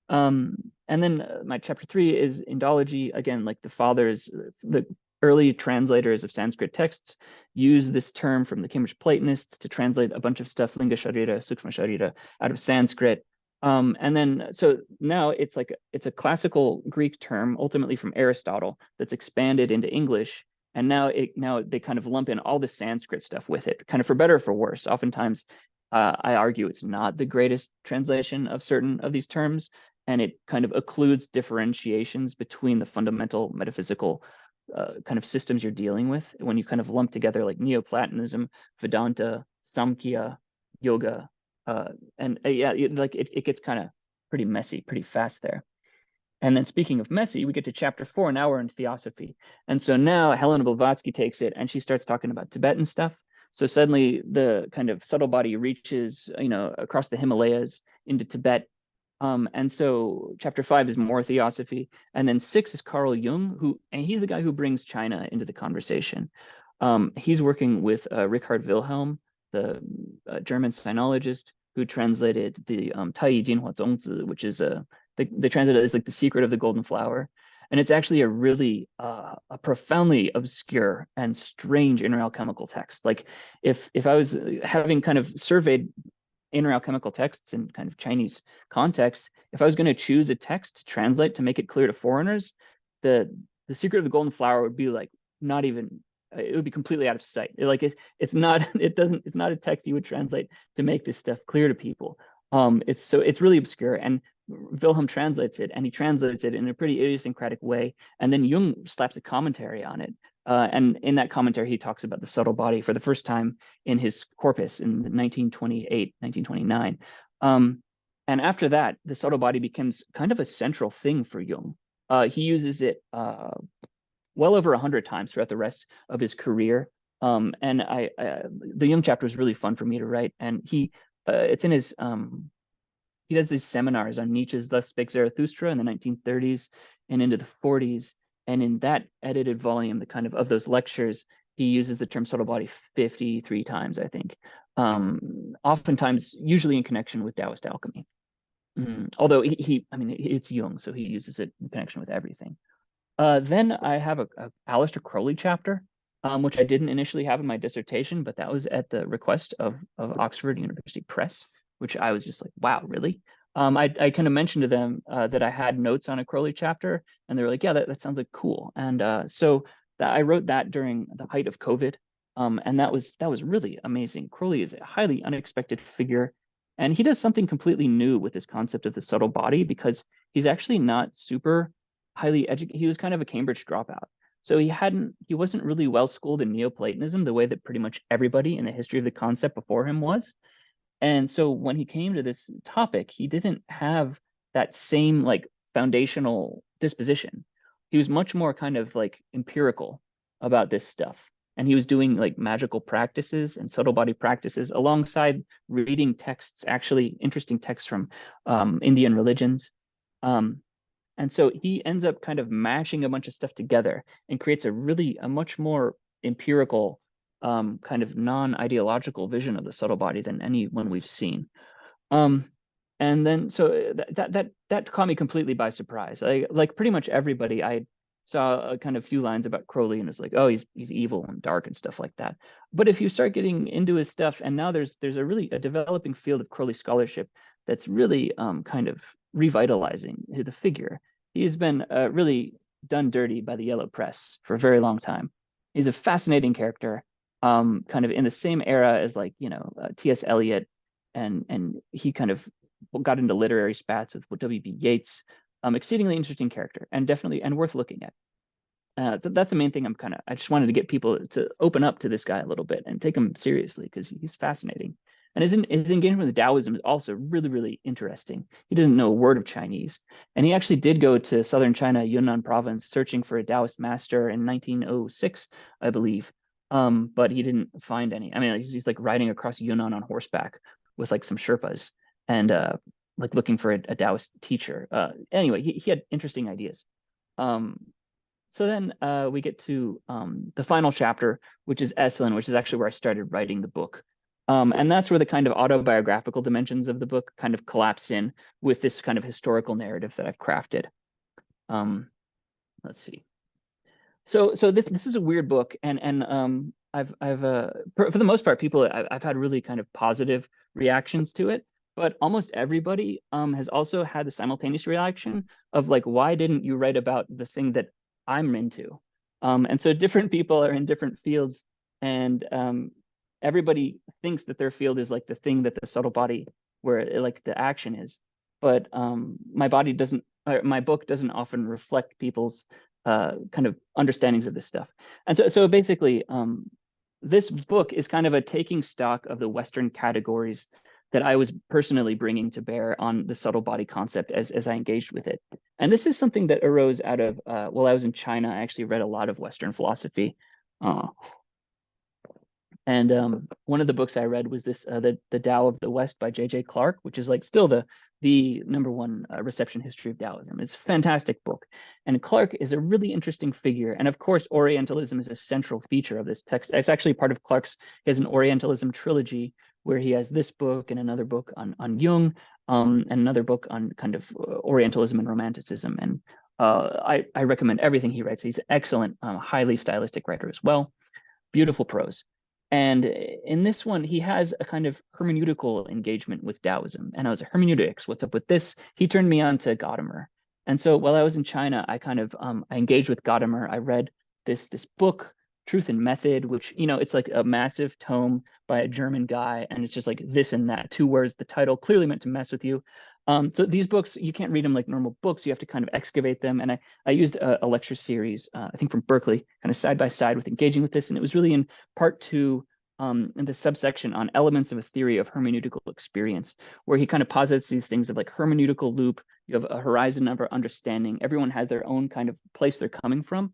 And then my chapter 3 is Indology. Again, like the fathers, the early translators of Sanskrit texts use this term from the Cambridge Platonists to translate a bunch of stuff, Linga Sharira, Sukshma Sharira, out of Sanskrit. And then, so now it's like, it's a classical Greek term, ultimately from Aristotle, that's expanded into English. And now they kind of lump in all the Sanskrit stuff with it, kind of for better or for worse. Oftentimes, I argue it's not the greatest translation of certain of these terms, and it kind of occludes differentiations between the fundamental metaphysical kind of systems you're dealing with when you kind of lump together like Neoplatonism, Vedanta, Samkhya, yoga, yeah, like it gets kind of pretty messy pretty fast there. And then speaking of messy, we get to chapter 4. Now we're in Theosophy. And so now Helena Blavatsky takes it and she starts talking about Tibetan stuff. So suddenly the kind of subtle body reaches, across the Himalayas into Tibet. And so chapter 5 is more Theosophy. And then 6 is Carl Jung, and he's the guy who brings China into the conversation. He's working with Richard Wilhelm, the German sinologist who translated the Tai Jinhua Zongzi, which is they translate it as like the secret of the golden flower. And it's actually a really a profoundly obscure and strange inner alchemical text. Like if I was having kind of surveyed inner alchemical texts in kind of Chinese context, if I was going to choose a text to translate to make it clear to foreigners, the secret of the golden flower would be like not even, it would be completely out of sight. It's not it's not a text you would translate to make this stuff clear to people. It's really obscure, and Wilhelm translates it, and he translates it in a pretty idiosyncratic way, and then Jung slaps a commentary on it. And in that commentary, he talks about the subtle body for the first time in his corpus in 1928, 1929. And after that, the subtle body becomes kind of a central thing for Jung. He uses it well over 100 times throughout the rest of his career. And the Jung chapter was really fun for me to write. And it's in his, he does these seminars on Nietzsche's Thus Spake Zarathustra in the 1930s and into the 40s. And in that edited volume, the kind of those lectures, he uses the term subtle body 53 times, I think. Oftentimes, usually in connection with Taoist alchemy. Although I mean, it's Jung, so he uses it in connection with everything. Then I have a Aleister Crowley chapter, which I didn't initially have in my dissertation, but that was at the request of Oxford University Press, which I was just like, wow, really? I kind of mentioned to them that I had notes on a Crowley chapter, and they were like, yeah, that sounds like cool. And so I wrote that during the height of COVID, and that was really amazing. Crowley is a highly unexpected figure, and he does something completely new with this concept of the subtle body, because he's actually not super highly educated. He was kind of a Cambridge dropout. So he wasn't really well schooled in Neoplatonism the way that pretty much everybody in the history of the concept before him was. And so when he came to this topic, he didn't have that same like foundational disposition. He was much more kind of like empirical about this stuff. And he was doing like magical practices and subtle body practices alongside reading texts, actually interesting texts from Indian religions. And so he ends up kind of mashing a bunch of stuff together and creates a much more empirical kind of non-ideological vision of the subtle body than anyone we've seen. And then so that caught me completely by surprise. Like pretty much everybody, I saw a kind of few lines about Crowley and was like, oh, he's evil and dark and stuff like that. But if you start getting into his stuff, and now there's a really a developing field of Crowley scholarship that's really kind of revitalizing the figure. He has been really done dirty by the yellow press for a very long time. He's a fascinating character, kind of in the same era as like T.S. Eliot, and he kind of got into literary spats with W.B. Yeats. Exceedingly interesting character, and definitely and worth looking at. So that's the main thing. I just wanted to get people to open up to this guy a little bit and take him seriously because he's fascinating. And his engagement with Taoism is also really, really interesting. He doesn't know a word of Chinese. And he actually did go to southern China, Yunnan province, searching for a Taoist master in 1906, I believe. But he didn't find any. I mean, he's like riding across Yunnan on horseback with like some Sherpas and like looking for a Taoist teacher. Anyway, he had interesting ideas. Um, so then we get to the final chapter, which is Esalen, which is actually where I started writing the book. And that's where the kind of autobiographical dimensions of the book kind of collapse in with this kind of historical narrative that I've crafted. Let's see. So this is a weird book, and I've for the most part, people I've had really kind of positive reactions to it, but almost everybody has also had the simultaneous reaction of like, why didn't you write about the thing that I'm into? And so different people are in different fields, and everybody thinks that their field is like the thing that the subtle body where like the action is, but my body doesn't. My book doesn't often reflect people's kind of understandings of this stuff. And so basically, this book is kind of a taking stock of the Western categories that I was personally bringing to bear on the subtle body concept as I engaged with it. And this is something that arose out of, while I was in China, I actually read a lot of Western philosophy. And one of the books I read was this, the Tao of the West by J.J. Clark, which is like still the number one reception history of Taoism. It's a fantastic book. And Clark is a really interesting figure. And of course, Orientalism is a central feature of this text. It's actually part of Clark's, he has an Orientalism trilogy where he has this book and another book on Jung, and another book on kind of Orientalism and Romanticism. And I recommend everything he writes. He's an excellent, highly stylistic writer as well. Beautiful prose. And in this one, he has a kind of hermeneutical engagement with Taoism. And I was like, hermeneutics, what's up with this? He turned me on to Gadamer. And so while I was in China, I kind of I engaged with Gadamer. I read this book, Truth and Method, which, it's like a massive tome by a German guy. And it's just like this and that, two words, the title clearly meant to mess with you. So these books, you can't read them like normal books. You have to kind of excavate them. And I used a lecture series, I think from Berkeley, kind of side by side with engaging with this. And it was really in part two, in the subsection on elements of a theory of hermeneutical experience, where he kind of posits these things of like hermeneutical loop. You have a horizon of understanding. Everyone has their own kind of place they're coming from.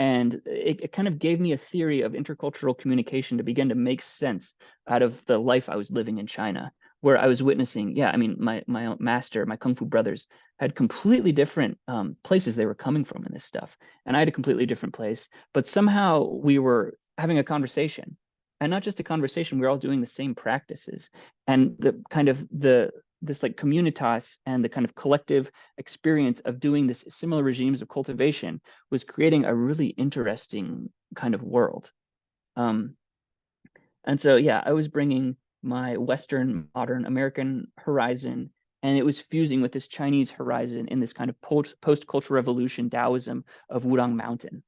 And it kind of gave me a theory of intercultural communication to begin to make sense out of the life I was living in China, where I was witnessing, yeah, I mean, my own master, my Kung Fu brothers had completely different places they were coming from in this stuff. And I had a completely different place, but somehow we were having a conversation, and not just a conversation, we we're all doing the same practices. And the kind of this like communitas and the kind of collective experience of doing this similar regimes of cultivation was creating a really interesting kind of world. And so, yeah, I was bringing my Western modern American horizon, and it was fusing with this Chinese horizon in this kind of post-cultural revolution Taoism of Wudang Mountain.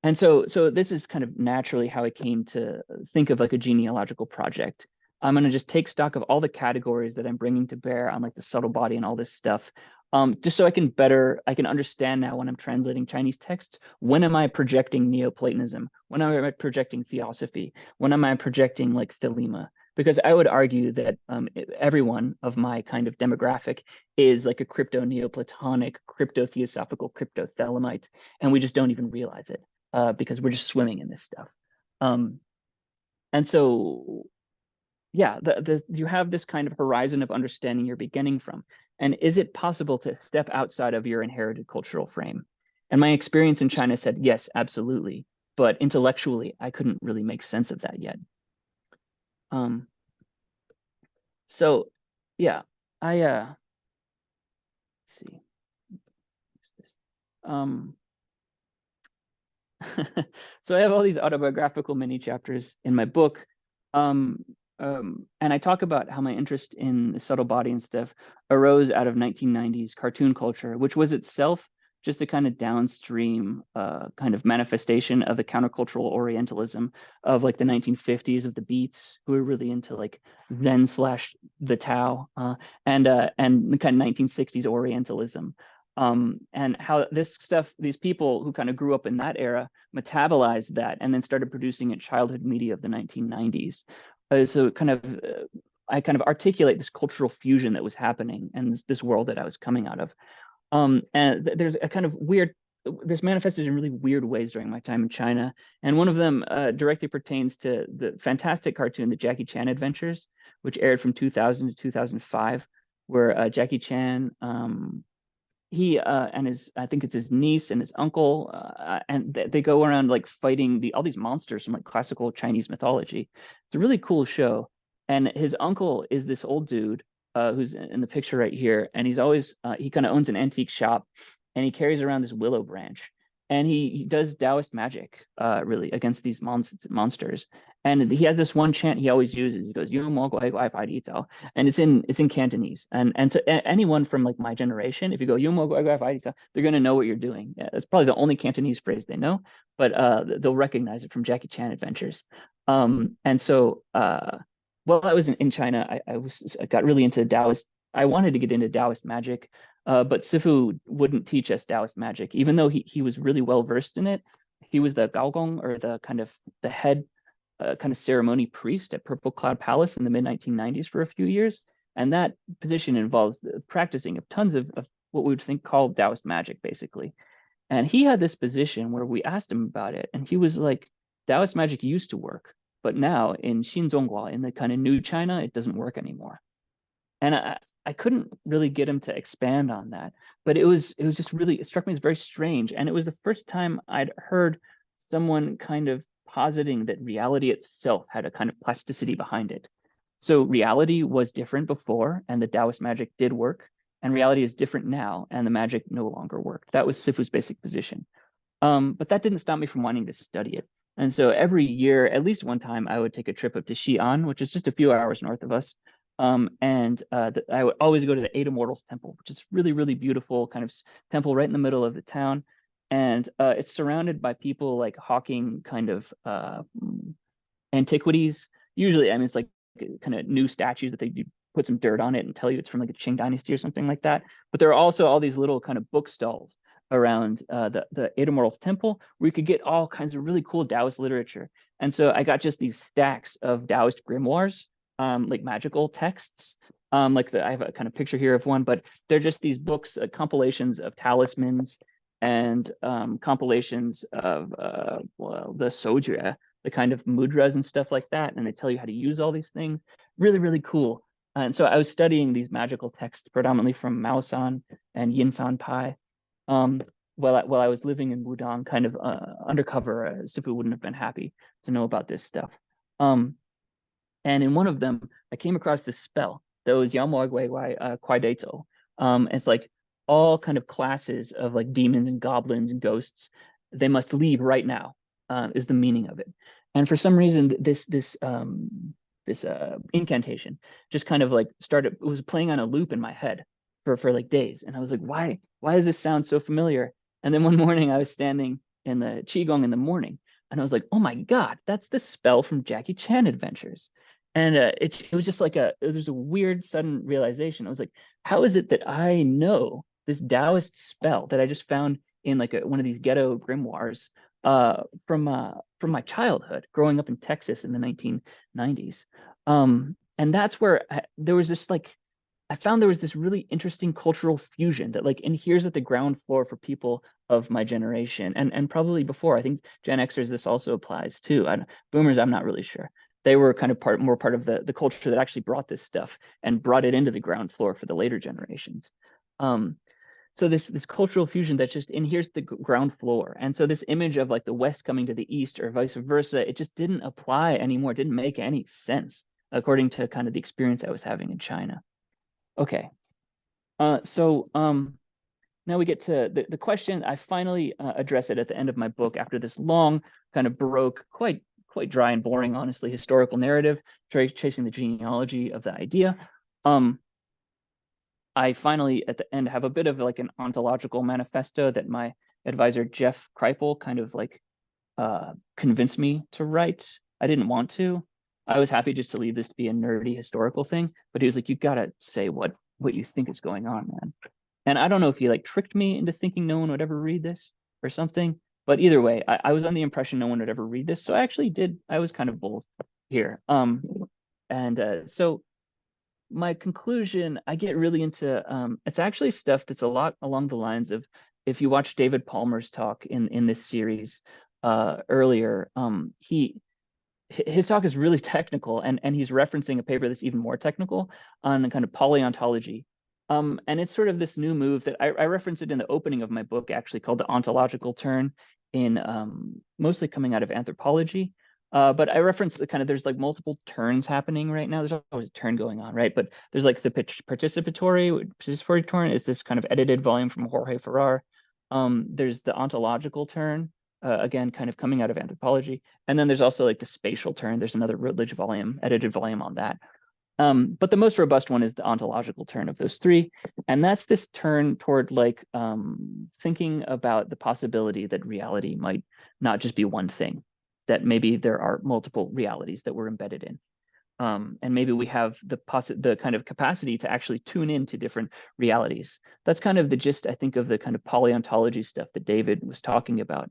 And so this is kind of naturally how I came to think of like a genealogical project. I'm going to just take stock of all the categories that I'm bringing to bear on like the subtle body and all this stuff, just so I can understand now when I'm translating Chinese texts, when am I projecting Neoplatonism? When am I projecting theosophy? When am I projecting like Thelema? Because I would argue that everyone of my kind of demographic is like a crypto-Neoplatonic, crypto-theosophical, crypto-Thelemite, and we just don't even realize it. Because we're just swimming in this stuff. And so, yeah, you have this kind of horizon of understanding you're beginning from. And is it possible to step outside of your inherited cultural frame? And my experience in China said, yes, absolutely. But intellectually, I couldn't really make sense of that yet. So, yeah, let's see. What's this? Um, so I have all these autobiographical mini chapters in my book. Um, and I talk about how my interest in the subtle body and stuff arose out of 1990s cartoon culture, which was itself just a kind of downstream kind of manifestation of the countercultural Orientalism of like the 1950s of the Beats, who were really into like Zen slash the Tao, and the kind of 1960s Orientalism. And how this stuff, these people who kind of grew up in that era metabolized that and then started producing it childhood media of the 1990s. So kind of, I kind of articulate this cultural fusion that was happening and this world that I was coming out of. And there's a kind of weird, this manifested in really weird ways during my time in China. And one of them directly pertains to the fantastic cartoon, The Jackie Chan Adventures, which aired from 2000 to 2005, where Jackie Chan he and his, I think it's his niece and his uncle, and they go around like fighting all these monsters from like classical Chinese mythology. It's a really cool show. And his uncle is this old dude who's in the picture right here, and he's always he kind of owns an antique shop, and he carries around this willow branch, and he does Taoist magic really against these monsters. And he has this one chant he always uses. He goes, "You mo guai guai fai di zao," and it's in Cantonese. And so anyone from like my generation, if you go "You mo guai guai fai di zao," they're gonna know what you're doing. Yeah, it's probably the only Cantonese phrase they know, but they'll recognize it from Jackie Chan Adventures. And so while I was in China, I got really into Taoist. I wanted to get into Taoist magic, but Sifu wouldn't teach us Taoist magic, even though he was really well versed in it. He was the Gaogong, or the kind of the head kind of ceremony priest at Purple Cloud Palace in the mid 1990s for a few years. And that position involves the practicing of tons of what we would think called Taoist magic, basically. And he had this position where we asked him about it, and he was like, Taoist magic used to work, but now in Xinzonghua, in the kind of new China, it doesn't work anymore. And I couldn't really get him to expand on that, but it was just really, it struck me as very strange. And it was the first time I'd heard someone kind of positing that reality itself had a kind of plasticity behind it. So reality was different before, and the Taoist magic did work, and reality is different now, and the magic no longer worked. That was Sifu's basic position. But that didn't stop me from wanting to study it. And so every year, at least one time, I would take a trip up to Xi'an, which is just a few hours north of us. And I would always go to the Eight Immortals Temple, which is really, really beautiful kind of temple right in the middle of the town. And it's surrounded by people like hawking kind of antiquities. Usually, I mean, it's like kind of new statues that they put some dirt on it and tell you it's from like the Qing Dynasty or something like that. But there are also all these little kind of book stalls around the Eight Immortals Temple where you could get all kinds of really cool Taoist literature. And so I got just these stacks of Taoist grimoires, like magical texts. I have a kind of picture here of one, but they're just these books, compilations of talismans and compilations of well, the Sojue, the kind of mudras and stuff like that, and they tell you how to use all these things. Really, really cool. And so I was studying these magical texts predominantly from Mao San and Yin San Pai. Um, while I was living in Wudong, kind of undercover, Sifu wouldn't have been happy to know about this stuff. And in one of them, I came across this spell that was Yamo Kwai Deito. It's like all kind of classes of like demons and goblins and ghosts. They must leave right now, is the meaning of it. And for some reason, this incantation just kind of like started. It was playing on a loop in my head for like days, and I was like, why does this sound so familiar? And then one morning, I was standing in the qigong in the morning, and I was like, oh my god, that's the spell from Jackie Chan Adventures. And it was just like it was a weird sudden realization. I was like, how is it that I know this Taoist spell that I just found in like one of these ghetto grimoires from my childhood, growing up in Texas in the 1990s. And that's where there was this like I found there was this really interesting cultural fusion that like adheres at the ground floor for people of my generation and probably before. I think Gen Xers this also applies too. And boomers, I'm not really sure. They were kind of more part of the culture that actually brought this stuff and brought it into the ground floor for the later generations. Um, so this cultural fusion that just adheres the ground floor. And so this image of like the West coming to the East or vice versa, it just didn't apply anymore. It didn't make any sense according to kind of the experience I was having in China. Okay. So now we get to the question. I finally address it at the end of my book after this long, kind of baroque, quite dry and boring, honestly, historical narrative, chasing the genealogy of the idea. I finally, at the end, have a bit of like an ontological manifesto that my advisor, Jeff Kripal, kind of like convinced me to write. I didn't want to. I was happy just to leave this to be a nerdy historical thing, but he was like, you gotta say what you think is going on, man. And I don't know if he like tricked me into thinking no one would ever read this or something, but either way, I was on the impression no one would ever read this. So I actually did. I was kind of bold here. And so my conclusion, I get really into it's actually stuff that's a lot along the lines of, if you watch David Palmer's talk in this series earlier, his talk is really technical, and he's referencing a paper that's even more technical on kind of paleontology. And it's sort of this new move that I reference it in the opening of my book, actually, called the ontological turn, in mostly coming out of anthropology. But I reference the kind of, there's like multiple turns happening right now. There's always a turn going on, right? But there's like the participatory turn is this kind of edited volume from Jorge Ferrer. There's the ontological turn, again, kind of coming out of anthropology. And then there's also like the spatial turn. There's another Routledge volume, edited volume on that. But the most robust one is the ontological turn of those three. And that's this turn toward like thinking about the possibility that reality might not just be one thing, that maybe there are multiple realities that we're embedded in. And maybe we have the kind of capacity to actually tune into different realities. That's kind of the gist, I think, of the kind of paleontology stuff that David was talking about.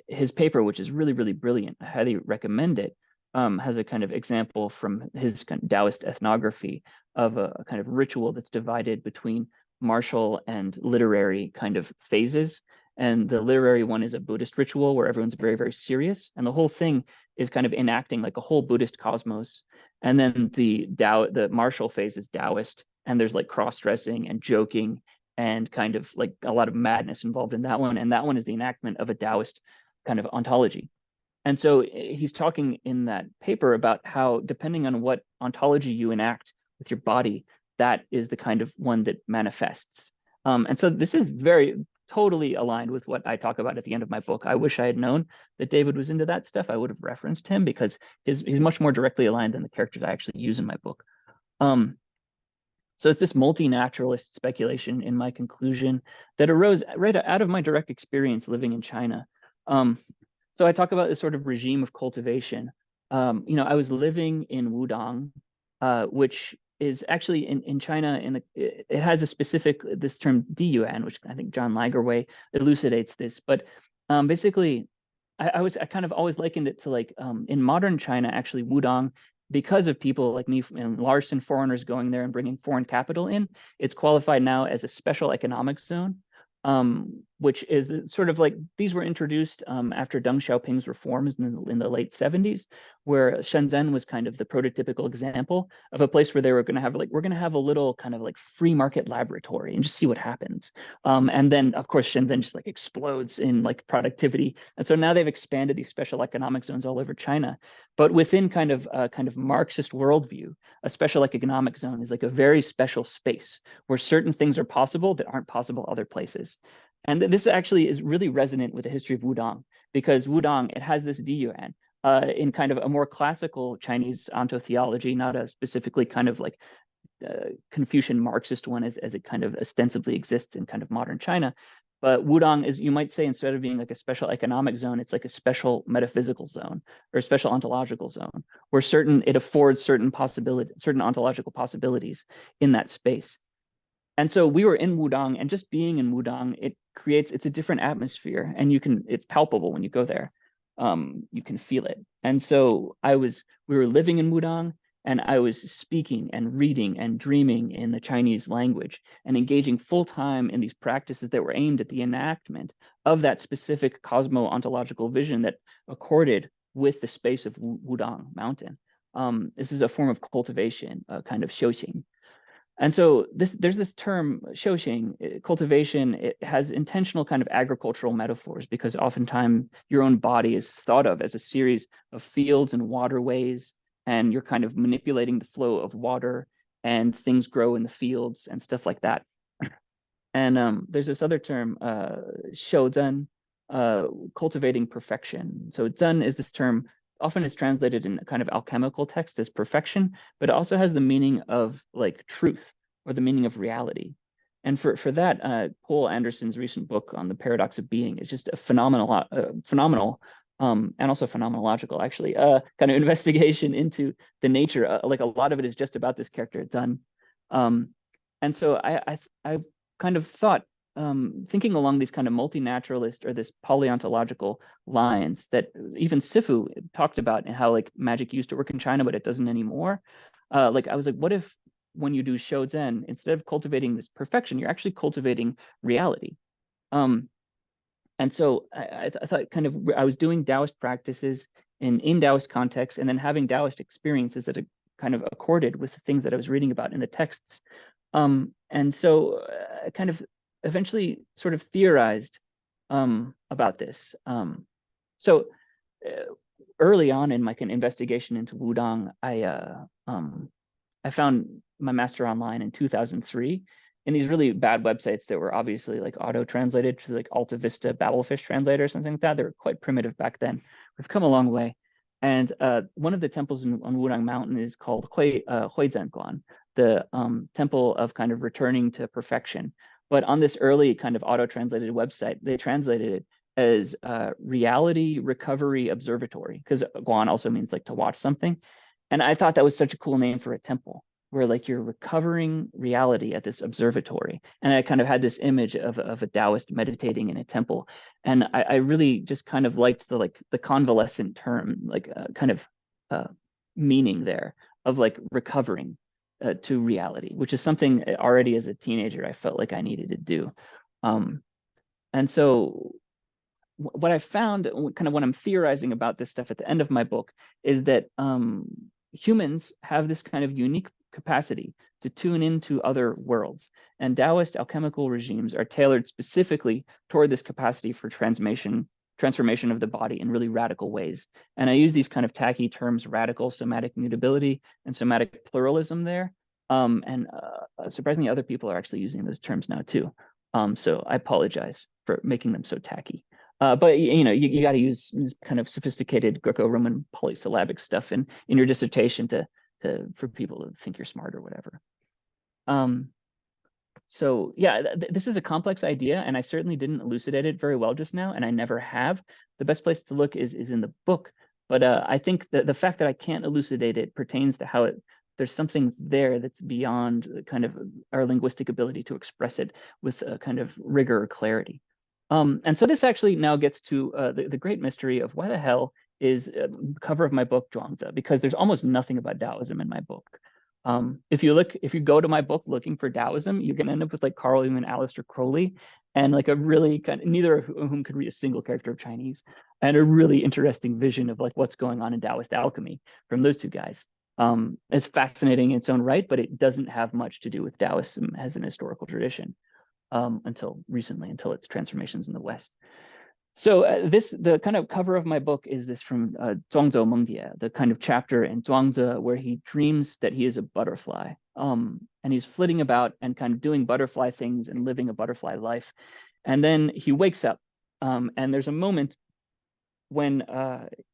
His paper, which is really, really brilliant, I highly recommend it, has a kind of example from his kind of Taoist ethnography of a kind of ritual that's divided between martial and literary kind of phases. And the literary one is a Buddhist ritual where everyone's very, very serious. And the whole thing is kind of enacting like a whole Buddhist cosmos. And then the martial phase is Taoist, and there's like cross-dressing and joking and kind of like a lot of madness involved in that one. And that one is the enactment of a Taoist kind of ontology. And so he's talking in that paper about how, depending on what ontology you enact with your body, that is the kind of one that manifests. And so this is very totally aligned with what I talk about at the end of my book. I wish I had known that David was into that stuff. I would have referenced him, because he's much more directly aligned than the characters I actually use in my book. So it's this multi-naturalist speculation in my conclusion that arose right out of my direct experience living in China. So I talk about this sort of regime of cultivation. I was living in Wudang, which is actually in China, it has a specific, this term Diyuan, which I think John Lagerwey elucidates this. But basically, I kind of always likened it to like in modern China, actually, Wudang, because of people like me and Larson, foreigners going there and bringing foreign capital in, it's qualified now as a special economic zone, which is sort of like, these were introduced after Deng Xiaoping's reforms in the late 70s, where Shenzhen was kind of the prototypical example of a place where they were going to have like, we're going to have a little kind of like free market laboratory and just see what happens. And then of course Shenzhen just like explodes in like productivity, and so now they've expanded these special economic zones all over China. But within kind of Marxist worldview, a special economic zone is like a very special space where certain things are possible that aren't possible other places. And this actually is really resonant with the history of Wudang, because Wudang, it has this Diyuan in kind of a more classical Chinese ontotheology, not a specifically kind of like Confucian Marxist one as it kind of ostensibly exists in kind of modern China. But Wudang is, you might say, instead of being like a special economic zone, it's like a special metaphysical zone or a special ontological zone, where it affords certain ontological possibilities in that space. And so we were in Wudang, and just being in Wudang, it's a different atmosphere, and it's palpable when you go there. You can feel it. And so we were living in Wudang, and I was speaking and reading and dreaming in the Chinese language and engaging full time in these practices that were aimed at the enactment of that specific cosmo-ontological vision that accorded with the space of Wudang Mountain. This is a form of cultivation, a kind of xiuxing. And so there's this term, xiuxing, cultivation. It has intentional kind of agricultural metaphors, because oftentimes your own body is thought of as a series of fields and waterways, and you're kind of manipulating the flow of water, and things grow in the fields and stuff like that. And there's this other term, shouzhen, cultivating perfection. So zhen is this term, often is translated in a kind of alchemical text as perfection, but it also has the meaning of like truth or the meaning of reality. And for that, Poul Anderson's recent book on the paradox of being is just a phenomenal, and also phenomenological, actually, kind of investigation into the nature. Like a lot of it is just about this character, Zhen. And so I've kind of thought, thinking along these kind of multi-naturalist or this paleontological lines that even Sifu talked about, and how like magic used to work in China, but it doesn't anymore. Like I was like, what if when you do Shouzen, instead of cultivating this perfection, you're actually cultivating reality? And so I thought kind of I was doing Taoist practices in Taoist context, and then having Taoist experiences that kind of accorded with the things that I was reading about in the texts. And so I kind of eventually sort of theorized about this. So early on in my kind of investigation into Wudang, I found my master online in 2003 in these really bad websites that were obviously like auto translated to like Alta Vista Babelfish translator or something like that. They were quite primitive back then. We've come a long way. And one of the temples on Wudang Mountain is called Huizhenguan, the temple of kind of returning to perfection. But on this early kind of auto translated website, they translated it as reality recovery observatory, because Guan also means like to watch something. And I thought that was such a cool name for a temple, where like you're recovering reality at this observatory. And I kind of had this image of a Taoist meditating in a temple. And I really just kind of liked the convalescent term, like kind of meaning there of like recovering to reality, which is something already as a teenager I felt like I needed to do. And so what I found, kind of when I'm theorizing about this stuff at the end of my book, is that humans have this kind of unique capacity to tune into other worlds. And Taoist alchemical regimes are tailored specifically toward this capacity for transformation of the body in really radical ways. And I use these kind of tacky terms, radical somatic mutability and somatic pluralism there. And surprisingly, other people are actually using those terms now too. So I apologize for making them so tacky. But you know, you got to use this kind of sophisticated Greco-Roman polysyllabic stuff in your dissertation to for people to think you're smart or whatever. So yeah, this is a complex idea, and I certainly didn't elucidate it very well just now, and I never have. The best place to look is in the book, but I think that the fact that I can't elucidate it pertains to how there's something there that's beyond kind of our linguistic ability to express it with a kind of rigor or clarity. And so this actually now gets to the great mystery of why the hell is the cover of my book Zhuangzi, because there's almost nothing about Taoism in my book. If you go to my book looking for Taoism, you're gonna end up with like Carl Jung and Aleister Crowley, and like a really kind of, neither of whom could read a single character of Chinese, and a really interesting vision of like what's going on in Taoist alchemy from those two guys. It's fascinating in its own right, but it doesn't have much to do with Taoism as an historical tradition until recently, until its transformations in the West. So the kind of cover of my book is this from Zhuangzi Mengjie, the kind of chapter in Zhuangzi where he dreams that he is a butterfly. And he's flitting about and kind of doing butterfly things and living a butterfly life. And then he wakes up, and there's a moment when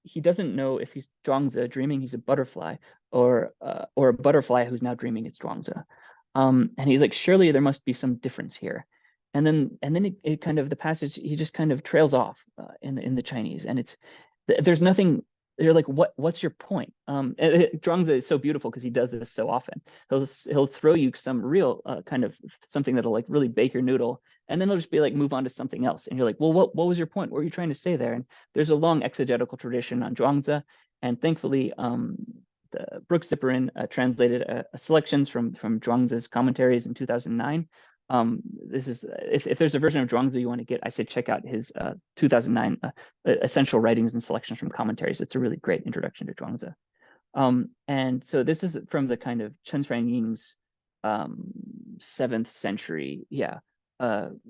he doesn't know if he's Zhuangzi dreaming he's a butterfly, or a butterfly who's now dreaming it's Zhuangzi. And he's like, surely there must be some difference here. And then it kind of, the passage, he just kind of trails off in the Chinese, and there's nothing. You're like, what's your point? Zhuangzi is so beautiful because he does this so often. He'll throw you some real kind of something that'll like really bake your noodle, and then he'll just be like, move on to something else. And you're like, well, what was your point? What were you trying to say there? And there's a long exegetical tradition on Zhuangzi, and thankfully, the Brooks Zipperin translated selections from Zhuangzi's commentaries in 2009. This is if there's a version of Zhuangzi you want to get, I say check out his 2009 essential writings and selections from commentaries. It's a really great introduction to Zhuangzi. And so this is from the kind of Chen Shuanying's 7th century,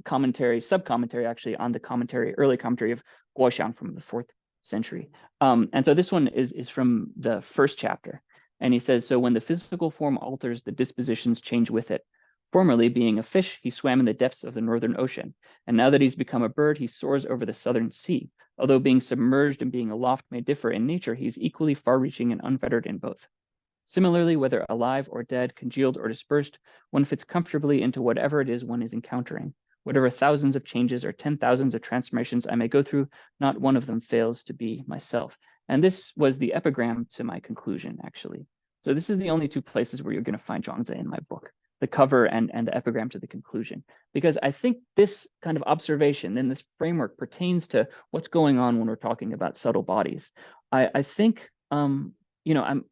commentary, sub-commentary actually on the early commentary of Guoxiang from the 4th century. And so this one is from the first chapter. And he says, so when the physical form alters, the dispositions change with it. Formerly, being a fish, he swam in the depths of the northern ocean, and now that he's become a bird, he soars over the southern sea. Although being submerged and being aloft may differ in nature, he is equally far-reaching and unfettered in both. Similarly, whether alive or dead, congealed or dispersed, one fits comfortably into whatever it is one is encountering. Whatever thousands of changes or 10,000s of transformations I may go through, not one of them fails to be myself. And this was the epigram to my conclusion, actually. So this is the only two places where you're going to find Zhuangzi in my book, the cover and the epigram to the conclusion, because I think this kind of observation and this framework pertains to what's going on when we're talking about subtle bodies. I think I'm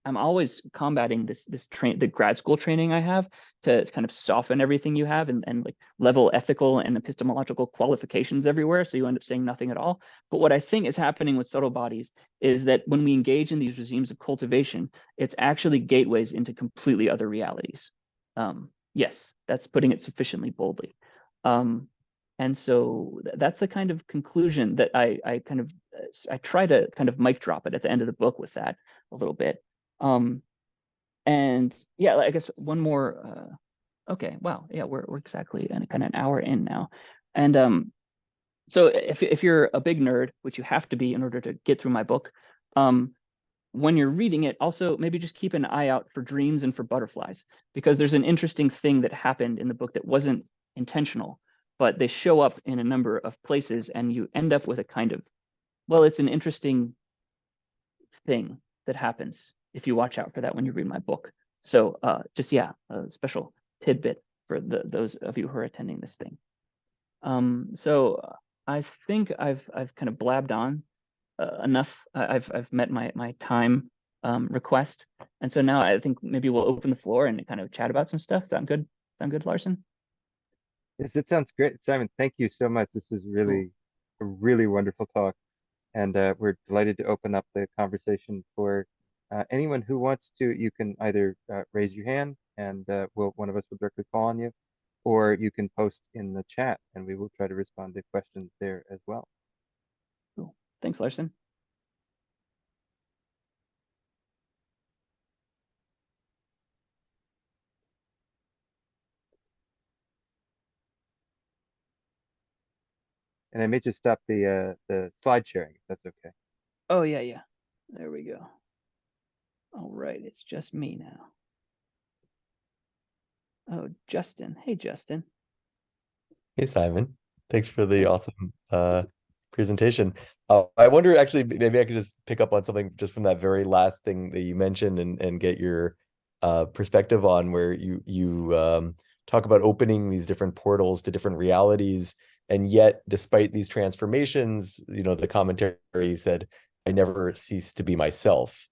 always combating the grad school training I have to kind of soften everything you have and like level ethical and epistemological qualifications everywhere, so you end up saying nothing at all. But what I think is happening with subtle bodies is that when we engage in these regimes of cultivation, it's actually gateways into completely other realities. Yes, that's putting it sufficiently boldly. And so that's the kind of conclusion that I try to kind of mic drop it at the end of the book with that a little bit. And yeah, I guess one more. Okay, wow, yeah, we're exactly kind of an hour in now, and so if you're a big nerd, which you have to be in order to get through my book, when you're reading it, also maybe just keep an eye out for dreams and for butterflies, because there's an interesting thing that happened in the book that wasn't intentional, but they show up in a number of places, and you end up with a kind of, well, it's an interesting thing that happens if you watch out for that when you read my book. So just, yeah, a special tidbit for those of you who are attending this thing. So I think I've kind of blabbed on enough. I've met my time request, and so now I think maybe we'll open the floor and kind of chat about some stuff. Sound good? Sound good, Larson? Yes, it sounds great. Simon, thank you so much. This was Cool. really a really wonderful talk. And we're delighted to open up the conversation for anyone who wants to. You can either raise your hand and one of us will directly call on you, or you can post in the chat and we will try to respond to questions there as well. Cool. Thanks, Larson. And I may just stop the slide sharing if that's okay. Oh yeah, yeah. There we go. All right, it's just me now. Oh, Justin. Hey, Justin. Hey Simon, thanks for the Hey. awesome presentation. I wonder actually maybe I could just pick up on something just from that very last thing that you mentioned and get your perspective on where you talk about opening these different portals to different realities, and yet despite these transformations, the commentary said, I never cease to be myself.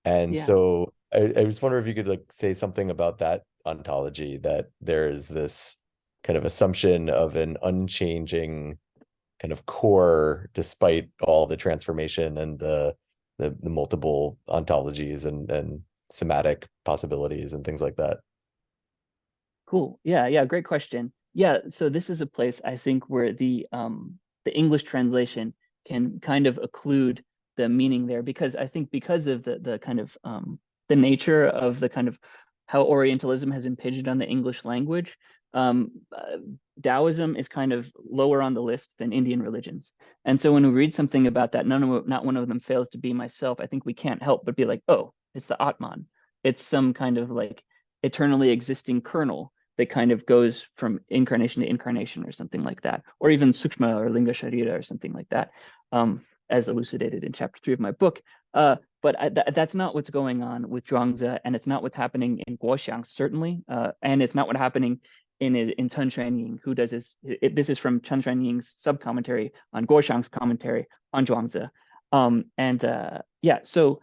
And Yeah. so I just wonder if you could like say something about that ontology, that there's this kind of assumption of an unchanging kind of core despite all the transformation and the multiple ontologies and somatic possibilities and things like that. Cool. Yeah, yeah, great question. Yeah, so this is a place I think where the English translation can kind of occlude the meaning there, because I think because of the kind of the nature of the kind of how Orientalism has impinged on the English language, Taoism is kind of lower on the list than Indian religions. And so when we read something about that, not one of them fails to be myself, I think we can't help but be like, oh, it's the Atman. It's some kind of like eternally existing kernel that kind of goes from incarnation to incarnation or something like that, or even sukshma or linga sharira or something like that, as elucidated in chapter 3 of my book. But that's not what's going on with Zhuangzi, and it's not what's happening in Guoxiang, certainly, and it's not what's happening in Chen Xuanying, who does this is from Chen Xuanying's sub-commentary on Guoxiang's commentary on Zhuangzi. Yeah, so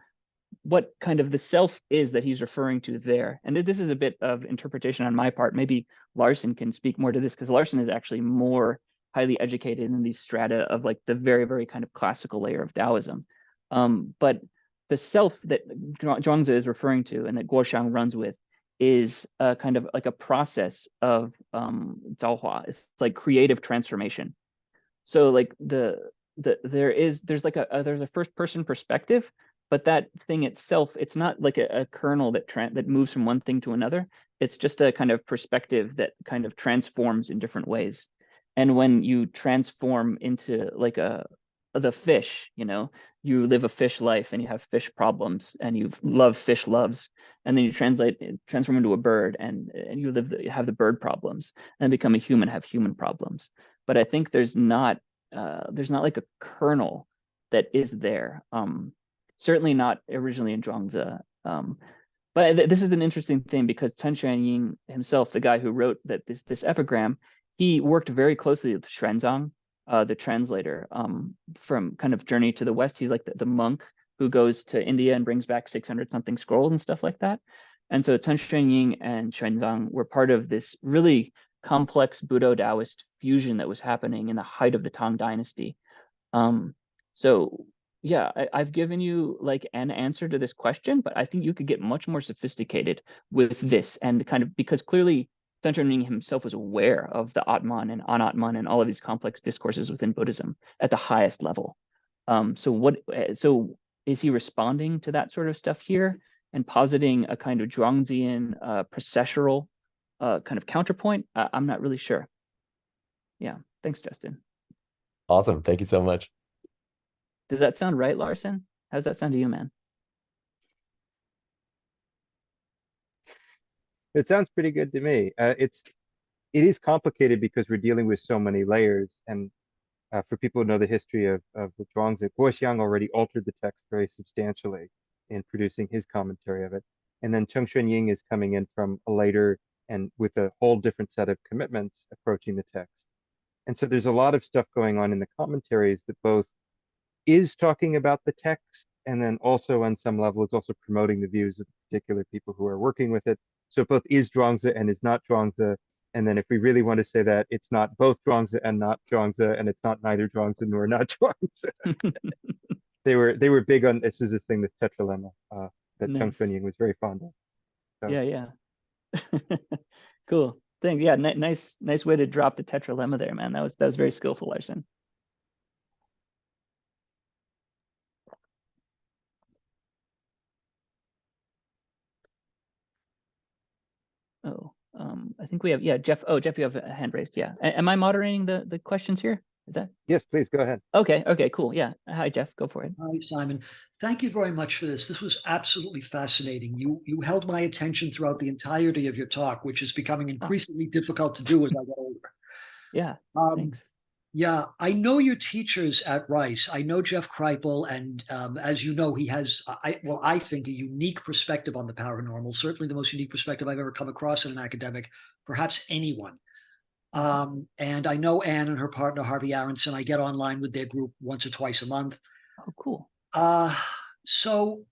what kind of the self is that he's referring to there. And this is a bit of interpretation on my part. Maybe Larson can speak more to this, because Larson is actually more highly educated in these strata of like the very, very kind of classical layer of Taoism. But the self that Zhuangzi is referring to and that Guoxiang runs with is a kind of like a process of Zhaohua. It's like creative transformation. So like there's like there's a first person perspective, but that thing itself, it's not like a kernel that moves from one thing to another. It's just a kind of perspective that kind of transforms in different ways. And when you transform into like the fish, you know, you live a fish life and you have fish problems and you love fish loves, and then you transform into a bird and you have the bird problems, and become a human, have human problems. But I think there's not like a kernel that is there. Certainly not originally in Zhuangzi. But this is an interesting thing because Tan Xuanying himself, the guy who wrote this epigram, he worked very closely with Xuanzang, the translator, from kind of Journey to the West. He's like the monk who goes to India and brings back 600 something scrolls and stuff like that. And so Tan Xuanying and Xuanzang were part of this really complex Buddho-Taoist fusion that was happening in the height of the Tang Dynasty. So yeah, I've given you like an answer to this question, but I think you could get much more sophisticated with this, and kind of, because clearly Tan Xuanying himself was aware of the Atman and Anatman and all of these complex discourses within Buddhism at the highest level. So is he responding to that sort of stuff here and positing a kind of Zhuangzian processual kind of counterpoint? I'm not really sure. Yeah, thanks, Justin. Awesome. Thank you so much. Does that sound right, Larson? How's that sound to you, man? It sounds pretty good to me. It is complicated because we're dealing with so many layers, and for people who know the history of the Zhuangzi, Guoxiang already altered the text very substantially in producing his commentary of it. And then Cheng Xuanying is coming in from a later and with a whole different set of commitments approaching the text. And so there's a lot of stuff going on in the commentaries that both is talking about the text, and then also on some level is also promoting the views of the particular people who are working with it. So it both is Zhuangzi and is not Zhuangzi. And then if we really want to say that, it's not both Zhuangzi and not Zhuangzi, and it's not neither Zhuangzi nor not Zhuangzi. They were big on this thing, this tetralemma that Nice. Cheng Xuanying was very fond of. So. Yeah. Cool. Thank. Yeah, nice way to drop the tetralemma there, man. That was very skillful, Larson. Oh, I think we have, yeah, Jeff. Oh, Jeff, you have a hand raised. Yeah. Am I moderating the questions here? Is that? Yes, please go ahead. Okay, cool. Yeah. Hi, Jeff. Go for it. Hi, Simon. Thank you very much for this. This was absolutely fascinating. You held my attention throughout the entirety of your talk, which is becoming increasingly difficult to do as I get older. Yeah. Thanks. Yeah, I know your teachers at Rice. I know Jeff Kripal, and as you know, he has, I think, a unique perspective on the paranormal, certainly the most unique perspective I've ever come across in an academic, perhaps anyone. And I know Anne and her partner, Harvey Aronson. I get online with their group once or twice a month. Oh, cool. So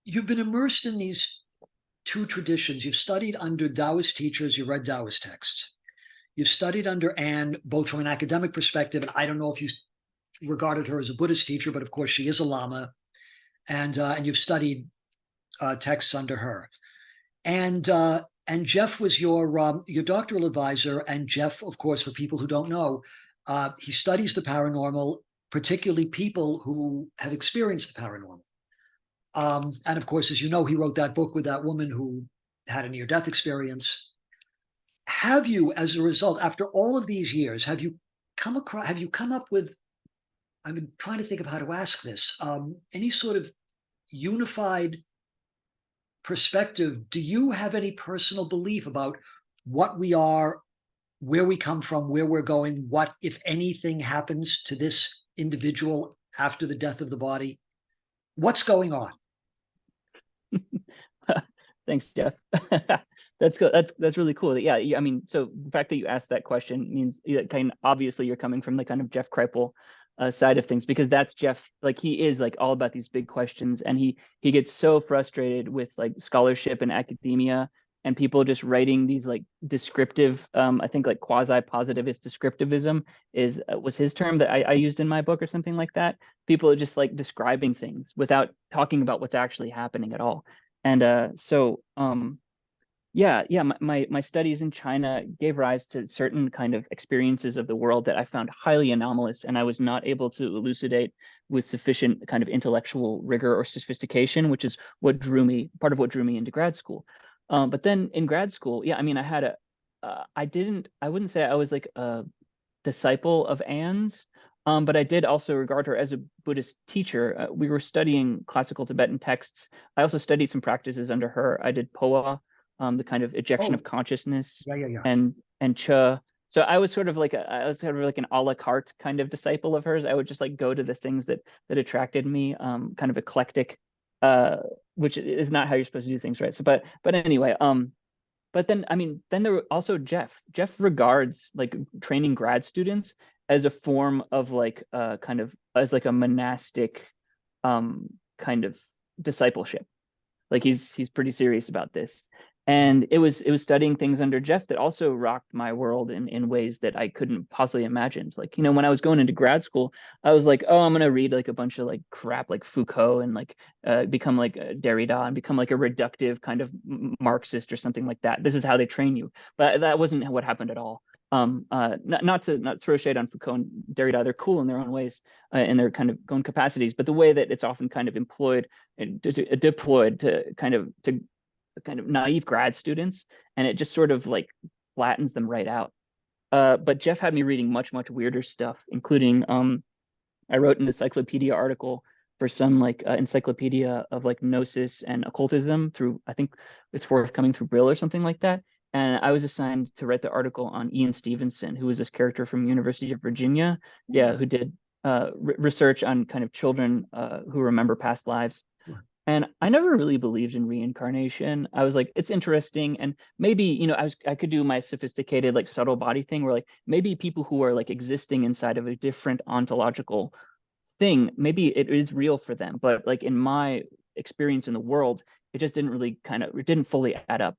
you've been immersed in these two traditions. You've studied under Taoist teachers. You read Taoist texts. You've studied under Anne, both from an academic perspective, and I don't know if you regarded her as a Buddhist teacher, but of course she is a Lama, and you've studied texts under her. And Jeff was your doctoral advisor, and Jeff, of course, for people who don't know, he studies the paranormal, particularly people who have experienced the paranormal. And of course, as you know, he wrote that book with that woman who had a near-death experience. Have you, as a result, after all of these years, have you come up with, I've been trying to think of how to ask this, any sort of unified perspective? Do you have any personal belief about what we are, where we come from, where we're going, what, if anything, happens to this individual after the death of the body? What's going on? Thanks, Jeff. That's good. That's really cool. Yeah, I mean, so the fact that you asked that question means kind of obviously you're coming from the kind of Jeff Kripal side of things, because that's Jeff. Like, he is like all about these big questions, and he gets so frustrated with like scholarship and academia and people just writing these like descriptive, I think like quasi-positivist descriptivism was his term that I used in my book or something like that. People are just like describing things without talking about what's actually happening at all. And my studies in China gave rise to certain kind of experiences of the world that I found highly anomalous, and I was not able to elucidate with sufficient kind of intellectual rigor or sophistication, which is part of what drew me into grad school. But then in grad school, yeah, I mean, I wouldn't say I was like a disciple of Anne's, but I did also regard her as a Buddhist teacher. We were studying classical Tibetan texts. I also studied some practices under her. I did Poa, the kind of ejection of Oh, consciousness, yeah. and Cha. So I was sort of like an a la carte kind of disciple of hers. I would just like go to the things that attracted me, kind of eclectic, which is not how you're supposed to do things, right? So, but anyway, but then, I mean, then there were also Jeff. Jeff regards like training grad students as a form of like kind of as like a monastic kind of discipleship. Like he's pretty serious about this. And it was studying things under Jeff that also rocked my world in ways that I couldn't possibly imagine. Like, you know, when I was going into grad school, I was like, oh, I'm gonna read like a bunch of like crap like Foucault and like become like a Derrida and become like a reductive kind of Marxist or something like that. This is how they train you. But that wasn't what happened at all. Not to throw shade on Foucault and Derrida, they're cool in their own ways, in their kind of own capacities, but the way that it's often kind of employed and deployed to kind of naive grad students, and it just sort of like flattens them right out. But Jeff had me reading much weirder stuff, including I wrote an encyclopedia article for some like encyclopedia of like gnosis and occultism through, I think it's forthcoming through Brill or something like that. And I was assigned to write the article on Ian Stevenson, who was this character from University of Virginia, yeah, who did research on kind of children who remember past lives. And I never really believed in reincarnation. I was like, it's interesting. And maybe, you know, I could do my sophisticated, like subtle body thing where like maybe people who are like existing inside of a different ontological thing, maybe it is real for them. But like in my experience in the world, it just it didn't fully add up.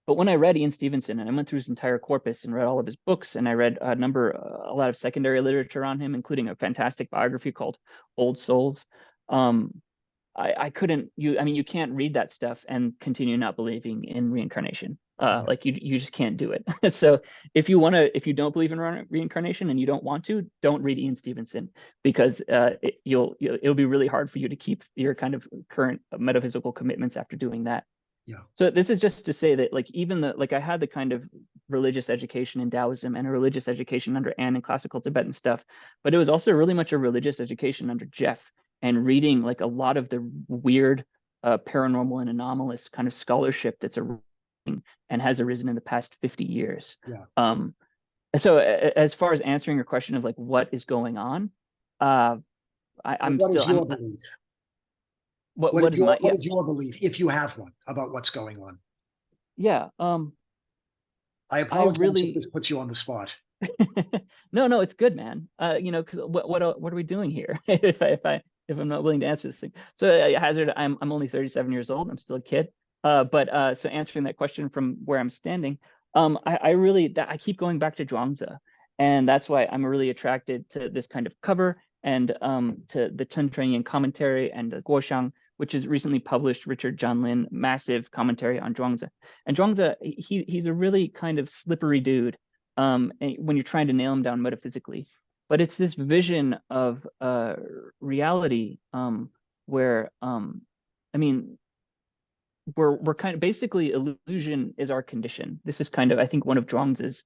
But when I read Ian Stevenson and I went through his entire corpus and read all of his books, and I read a lot of secondary literature on him, including a fantastic biography called Old Souls. I couldn't you can't read that stuff and continue not believing in reincarnation. Like you just can't do it. So if you don't believe in reincarnation and you don't want to, don't read Ian Stevenson, because it'll be really hard for you to keep your kind of current metaphysical commitments after doing that. Yeah. So this is just to say that like I had the kind of religious education in Taoism and a religious education under Anne and classical Tibetan stuff, but it was also really much a religious education under Jeff, and reading like a lot of the weird paranormal and anomalous kind of scholarship that's arisen and has arisen in the past 50 years. Yeah. So as far as answering your question of like what is going on, I'm what still is your belief? What is your belief, if you have one, about what's going on? Yeah. I apologize if this puts you on the spot. No, it's good, man. You know, because what are we doing here? if I'm not willing to answer this thing. So Hazard, I'm only 37 years old. I'm still a kid. But so answering that question from where I'm standing, I keep going back to Zhuangzi, and that's why I'm really attracted to this kind of cover, and to the Tuntranian commentary and the Guoshang, which is recently published Richard John Lin massive commentary on Zhuangzi. And Zhuangzi, he's a really kind of slippery dude when you're trying to nail him down metaphysically. But it's this vision of reality where I mean, we're kind of basically illusion is our condition. This is kind of, I think, one of Zhuangzi's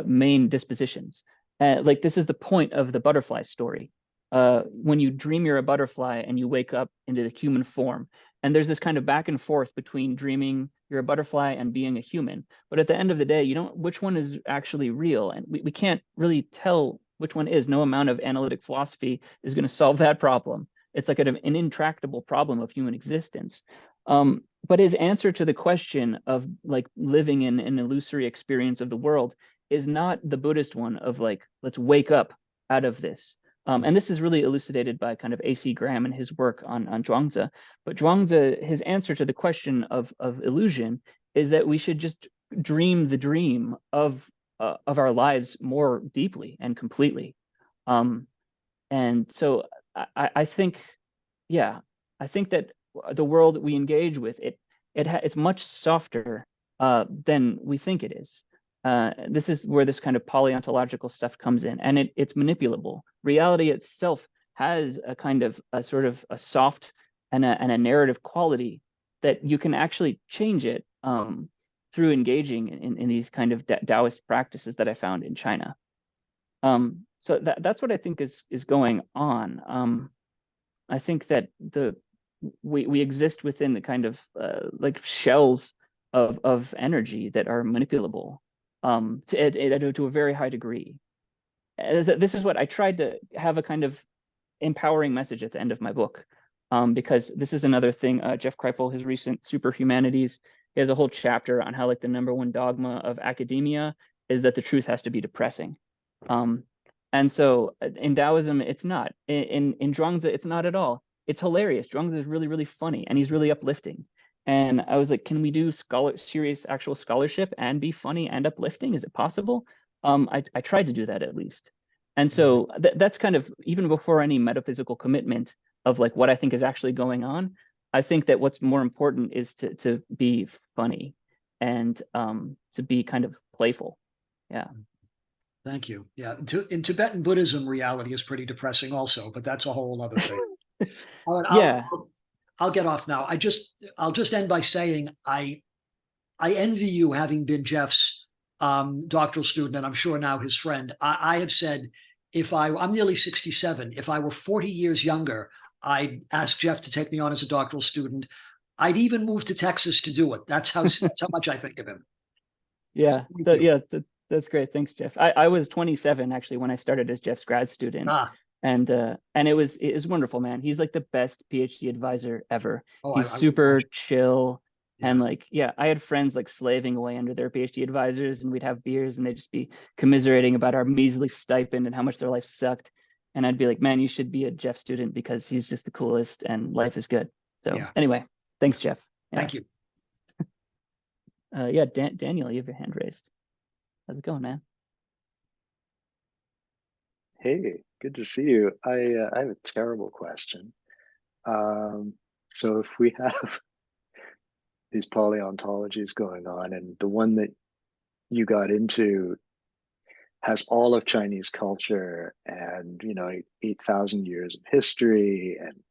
main dispositions. Like this is the point of the butterfly story. When you dream you're a butterfly and you wake up into the human form, and there's this kind of back and forth between dreaming you're a butterfly and being a human. But at the end of the day, you don't which one is actually real, and we can't really tell which one is. No amount of analytic philosophy is going to solve that problem. It's like an intractable problem of human existence. But his answer to the question of like living in an illusory experience of the world is not the Buddhist one of like, let's wake up out of this. And this is really elucidated by kind of A.C. Graham and his work on Zhuangzi. But Zhuangzi, his answer to the question of illusion is that we should just dream the dream of our lives more deeply and completely. And so I think, yeah, I think that the world we engage with, it's much softer than we think it is. This is where this kind of polyontological stuff comes in, and it's manipulable. Reality itself has a kind of a sort of a soft and a narrative quality that you can actually change it through engaging in these kind of Taoist practices that I found in China. So that's what I think is going on. I think that we exist within the kind of like shells of energy that are manipulable to a very high degree. This is what I tried to have a kind of empowering message at the end of my book, because this is another thing. Jeff Kripal, his recent Super Humanities, he has a whole chapter on how like the #1 dogma of academia is that the truth has to be depressing. And so in Taoism, it's not. In Zhuangzi, it's not at all. It's hilarious. Zhuangzi is really, really funny, and he's really uplifting. And I was like, can we do serious actual scholarship and be funny and uplifting? Is it possible? I tried to do that at least. And so that's kind of, even before any metaphysical commitment of like what I think is actually going on, I think that what's more important is to be funny and to be kind of playful. Yeah. Thank you. Yeah. In Tibetan Buddhism, reality is pretty depressing also, but that's a whole other thing. All right, Yeah. I'll get off now. I'll just end by saying I envy you having been Jeff's doctoral student, and I'm sure now his friend. I have said, I'm nearly 67. If I were 40 years younger, I'd ask Jeff to take me on as a doctoral student. I'd even move to Texas to do it. That's how much I think of him. Yeah. Thank you. That's great. Thanks, Jeff. I was 27 actually when I started as Jeff's grad student. And it was wonderful, man. He's like the best PhD advisor ever. He's super chill. Yeah. And like, yeah, I had friends like slaving away under their PhD advisors, and we'd have beers and they'd just be commiserating about our measly stipend and how much their life sucked. And I'd be like, man, you should be a Jeff student because he's just the coolest and life is good. So anyway, thanks, Jeff. Yeah. Thank you. Yeah, Daniel, you have your hand raised. How's it going, man? Hey, good to see you. I have a terrible question. So if we have these paleontologies going on, and the one that you got into has all of Chinese culture and 8,000 years of history and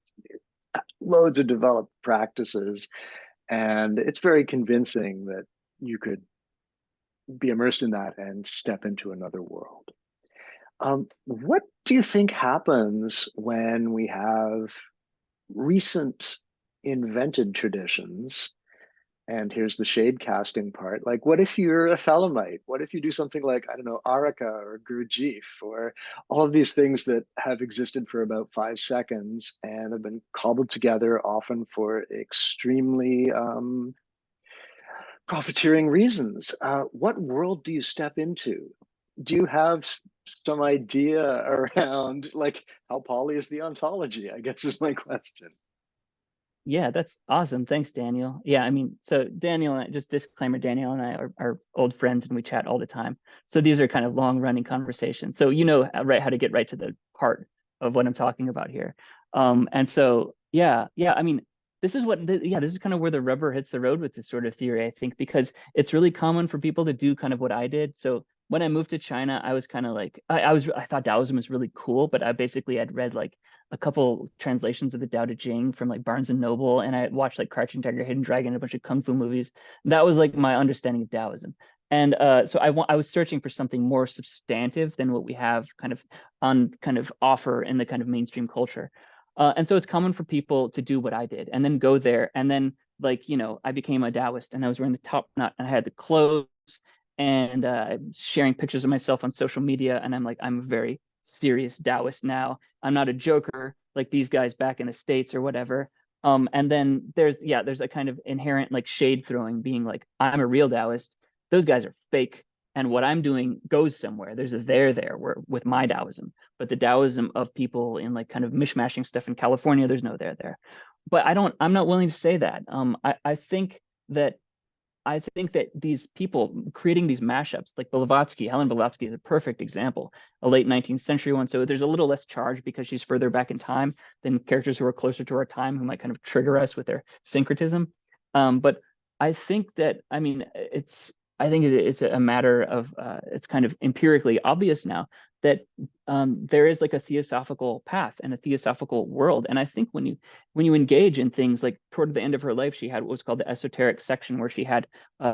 loads of developed practices, and it's very convincing that you could be immersed in that and step into another world. What do you think happens when we have recent invented traditions? And here's the shade casting part. Like, what if you're a Thelemite? What if you do something like, I don't know, Araka or Gurdjieff, or all of these things that have existed for about 5 seconds and have been cobbled together often for extremely profiteering reasons? What world do you step into? Do you have some idea around like how poly is the ontology, I guess is my question. Yeah, that's awesome. Thanks, Daniel. Yeah, I mean, so Daniel and I, just disclaimer, Daniel and I are old friends and we chat all the time. So these are kind of long running conversations. So you know right how to get right to the heart of what I'm talking about here. And so yeah, I mean, this is this is kind of where the rubber hits the road with this sort of theory, I think, because it's really common for people to do kind of what I did. So when I moved to China, I was kind of like, I thought Taoism was really cool, but I basically had read like a couple translations of the Tao Te Ching from like Barnes and Noble, and I had watched like Crouching Tiger, Hidden Dragon, and a bunch of kung fu movies. That was like my understanding of Taoism. And so I was searching for something more substantive than what we have kind of offer in the kind of mainstream culture. And so it's common for people to do what I did and then go there. And then like, I became a Taoist and I was wearing the top knot and I had the clothes and sharing pictures of myself on social media. And I'm like, I'm a very serious Taoist now. I'm not a joker like these guys back in the States or whatever. And then there's a kind of inherent like shade throwing, being like, I'm a real Taoist. Those guys are fake. And what I'm doing goes somewhere. There's a there where with my Taoism, but the Taoism of people in like kind of mishmashing stuff in California, there's no there. But I'm not willing to say that. I think that these people creating these mashups, like Blavatsky, Helen Blavatsky is a perfect example, a late 19th century one. So there's a little less charge because she's further back in time than characters who are closer to our time, who might kind of trigger us with their syncretism. But I think that, I mean, it's a matter of, it's kind of empirically obvious now that there is like a theosophical path and a theosophical world. And I think when you engage in things like toward the end of her life, she had what was called the esoteric section, where she had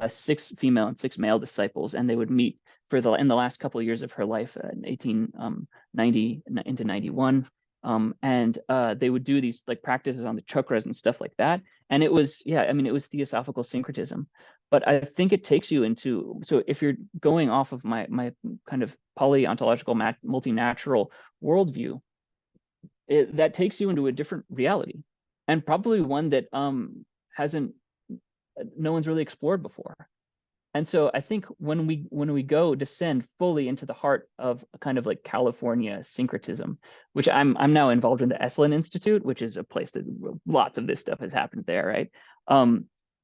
6 female and 6 male disciples, and they would meet in the last couple of years of her life, in 1890 into 91. And they would do these like practices on the chakras and stuff like that. And it was, yeah, I mean, it was theosophical syncretism. But I think it takes you into, so if you're going off of my kind of polyontological multinatural worldview, that takes you into a different reality, and probably one that no one's really explored before. And so I think when we descend fully into the heart of a kind of like California syncretism, which I'm now involved in the Esalen Institute, which is a place that lots of this stuff has happened there, right?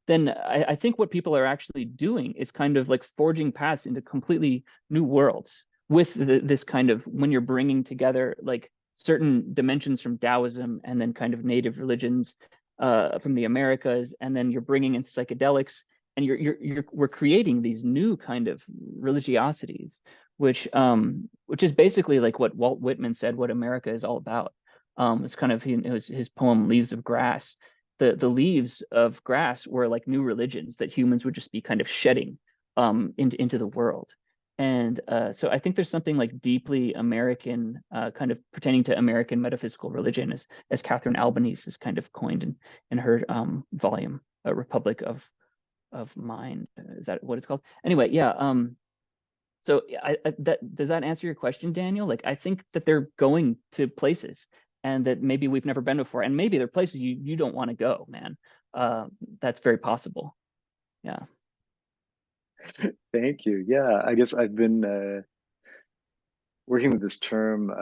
Then I think what people are actually doing is kind of like forging paths into completely new worlds with this kind of, when you're bringing together like certain dimensions from Taoism and then kind of native religions from the Americas, and then you're bringing in psychedelics, and we're creating these new kind of religiosities, which is basically like what Walt Whitman said what America is all about. It's kind of, it was his poem Leaves of Grass. The leaves of grass were like new religions that humans would just be kind of shedding into the world. And so I think there's something like deeply American, kind of pertaining to American metaphysical religion, as Catherine Albanese has kind of coined in her volume, A Republic of Mind. Is that what it's called? Anyway, yeah. So does that answer your question, Daniel? Like, I think that they're going to places, and that maybe we've never been before, and maybe they're places you don't want to go, man. That's very possible. Yeah. Thank you. Yeah, I guess I've been working with this term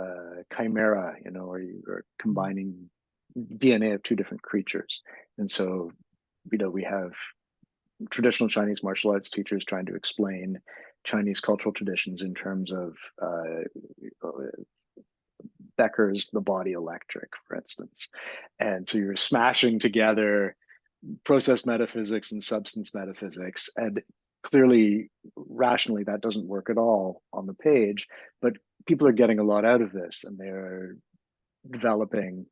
chimera, where you are combining DNA of 2 different creatures. And so, we have traditional Chinese martial arts teachers trying to explain Chinese cultural traditions in terms of Becker's The Body Electric, for instance. And so you're smashing together process metaphysics and substance metaphysics. And clearly, rationally, that doesn't work at all on the page, but people are getting a lot out of this, and they're developing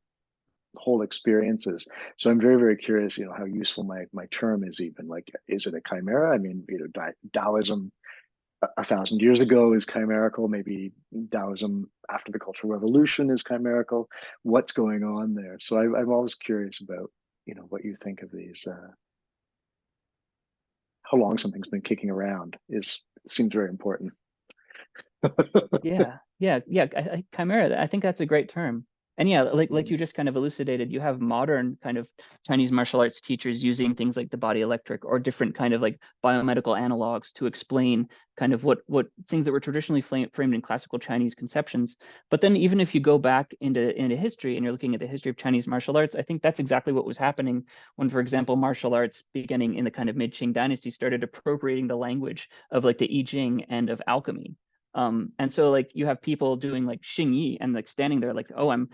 whole experiences. So I'm very, very curious, how useful my term is even. Like, is it a chimera? I mean, Taoism 1,000 years ago is chimerical. Maybe Taoism after the Cultural Revolution is chimerical. What's going on there? So I'm always curious about, what you think of these. How long something's been kicking around seems very important. Yeah. Chimera. I think that's a great term. And yeah, like you just kind of elucidated, you have modern kind of Chinese martial arts teachers using things like the body electric or different kind of like biomedical analogs to explain kind of what things that were traditionally framed in classical Chinese conceptions. But then even if you go back into history and you're looking at the history of Chinese martial arts, I think that's exactly what was happening when, for example, martial arts beginning in the kind of mid-Qing dynasty started appropriating the language of like the I Ching and of alchemy. And so like you have people doing like Xing Yi and like standing there like, oh, I'm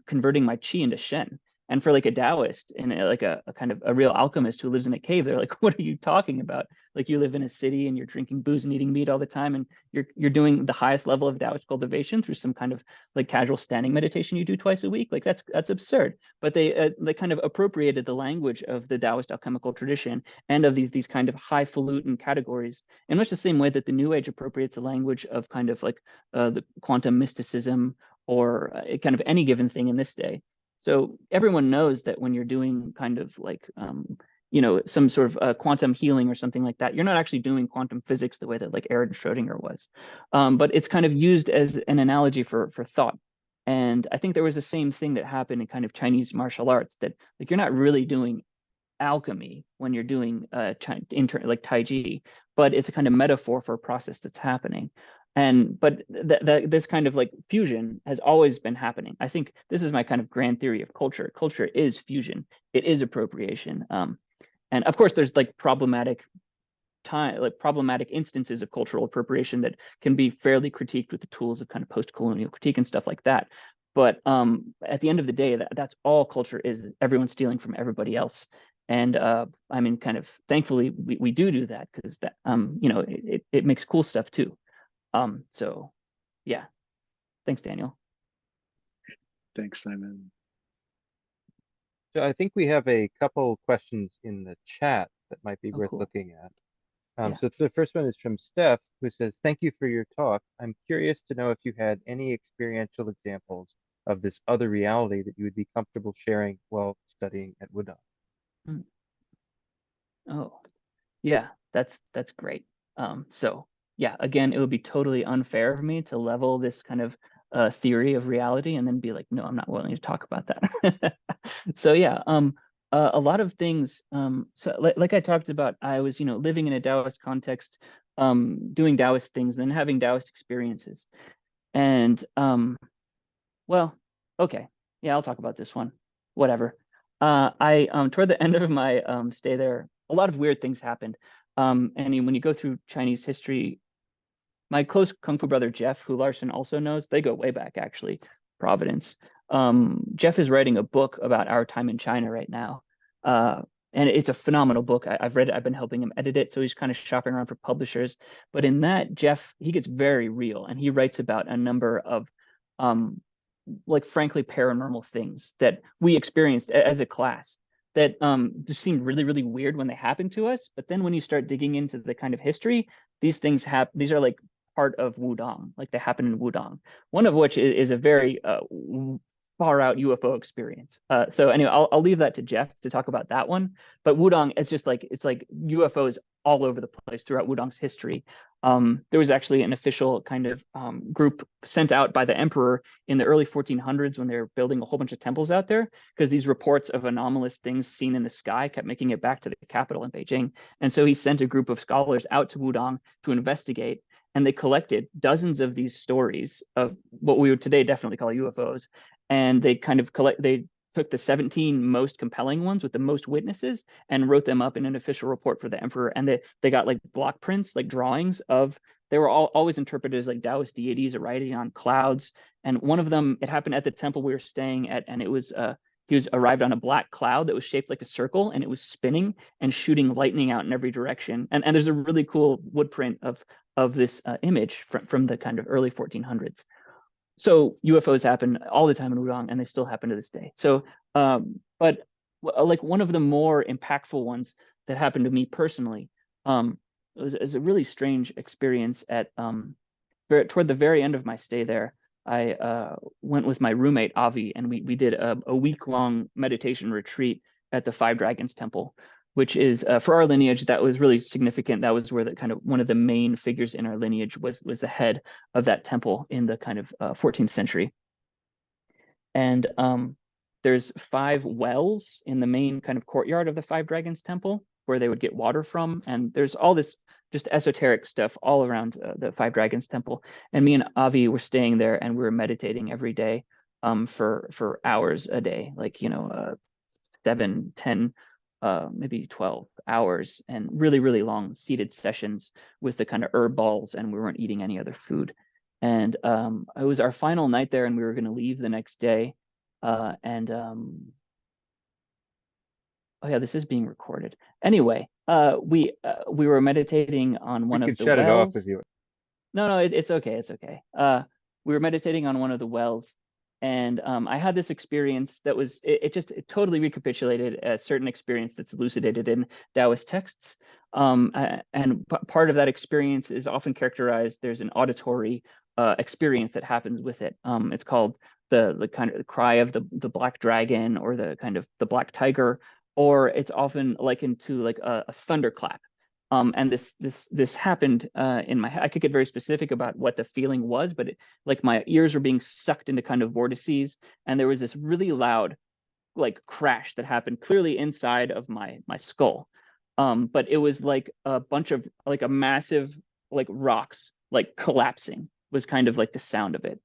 converting my qi into Shen. And for like a Taoist and like a kind of a real alchemist who lives in a cave, they're like, what are you talking about? Like, you live in a city and you're drinking booze and eating meat all the time, and you're doing the highest level of Taoist cultivation through some kind of like casual standing meditation you do twice a week. Like that's absurd. But they kind of appropriated the language of the Taoist alchemical tradition and of these kind of highfalutin categories in much the same way that the New Age appropriates the language of kind of like the quantum mysticism or kind of any given thing in this day. So everyone knows that when you're doing kind of like, some sort of quantum healing or something like that, you're not actually doing quantum physics the way that like Erwin Schrödinger was. But it's kind of used as an analogy for thought. And I think there was the same thing that happened in kind of Chinese martial arts, that like you're not really doing alchemy when you're doing like Tai Chi, but it's a kind of metaphor for a process that's happening. But this kind of like fusion has always been happening. I think this is my kind of grand theory of culture. Culture is fusion. It is appropriation. And of course, there's like problematic instances of cultural appropriation that can be fairly critiqued with the tools of kind of post-colonial critique and stuff like that. But at the end of the day, that's all culture is. Everyone's stealing from everybody else. And I mean, kind of thankfully, we do that, because that it makes cool stuff too. So yeah. Thanks, Daniel. Thanks, Simon. So I think we have a couple questions in the chat that might be Oh, worth cool. looking at. Yeah. So the first one is from Steph, who says, "Thank you for your talk. I'm curious to know if you had any experiential examples of this other reality that you would be comfortable sharing while studying at Wudang." Oh, yeah, that's great. So yeah, again, it would be totally unfair for me to level this kind of theory of reality and then be like, no, I'm not willing to talk about that. So yeah, a lot of things. So like I talked about, I was, living in a Taoist context, doing Taoist things, then having Taoist experiences. And well, okay, yeah, I'll talk about this one. Whatever. I toward the end of my stay there, a lot of weird things happened. And when you go through Chinese history, my close kung fu brother Jeff, who Larson also knows, they go way back actually, Providence. Jeff is writing a book about our time in China right now. And it's a phenomenal book. I've read it, I've been helping him edit it. So he's kind of shopping around for publishers. But in that, Jeff, he gets very real and he writes about a number of like frankly paranormal things that we experienced as a class that just seemed really, really weird when they happened to us. But then when you start digging into the kind of history, these things happen. These are like part of Wudang, like they happen in Wudang. One of which is a very far out UFO experience. So anyway, I'll leave that to Jeff to talk about that one. But Wudang, it's like UFOs all over the place throughout Wudang's history. There was actually an official kind of group sent out by the emperor in the early 1400s when they were building a whole bunch of temples out there, because these reports of anomalous things seen in the sky kept making it back to the capital in Beijing. And so he sent a group of scholars out to Wudang to investigate, and they collected dozens of these stories of what we would today definitely call UFOs. And they kind of they took the 17 most compelling ones with the most witnesses and wrote them up in an official report for the emperor. And they got like block prints, like drawings of, they were always interpreted as like Taoist deities riding on clouds. And one of them, it happened at the temple we were staying at, and it was he was arrived on a black cloud that was shaped like a circle, and it was spinning and shooting lightning out in every direction. And there's a really cool wood print of this image from the kind of early 1400s. So UFOs happen all the time in Wudang, and they still happen to this day. So, but like one of the more impactful ones that happened to me personally, was a really strange experience at toward the very end of my stay there. I went with my roommate Avi, and we did a week-long meditation retreat at the Five Dragons Temple, which is for our lineage, that was really significant. That was where the kind of one of the main figures in our lineage was the head of that temple in the kind of 14th century. And there's 5 wells in the main kind of courtyard of the Five Dragons Temple where they would get water from. And there's all this just esoteric stuff all around the Five Dragons Temple. And me and Avi were staying there, and we were meditating every day for hours a day, like 7, 10, maybe 12 hours, and really, really long seated sessions with the kind of herb balls, and we weren't eating any other food. And it was our final night there, and we were going to leave the next day. Oh yeah, this is being recorded. Anyway, we were meditating on one We of can the shut it off wells. if you. No, it's okay. It's okay. We were meditating on one of the wells, and I had this experience that was, it totally recapitulated a certain experience that's elucidated in Taoist texts. And part of that experience is often characterized, there's an auditory experience that happens with it. It's called the kind of the cry of the black dragon, or the kind of the black tiger, or it's often likened to like a thunderclap. And this happened in my head. I could get very specific about what the feeling was, but like my ears were being sucked into kind of vortices, and there was this really loud like crash that happened clearly inside of my skull. But it was like a bunch of like a massive like rocks like collapsing was kind of like the sound of it.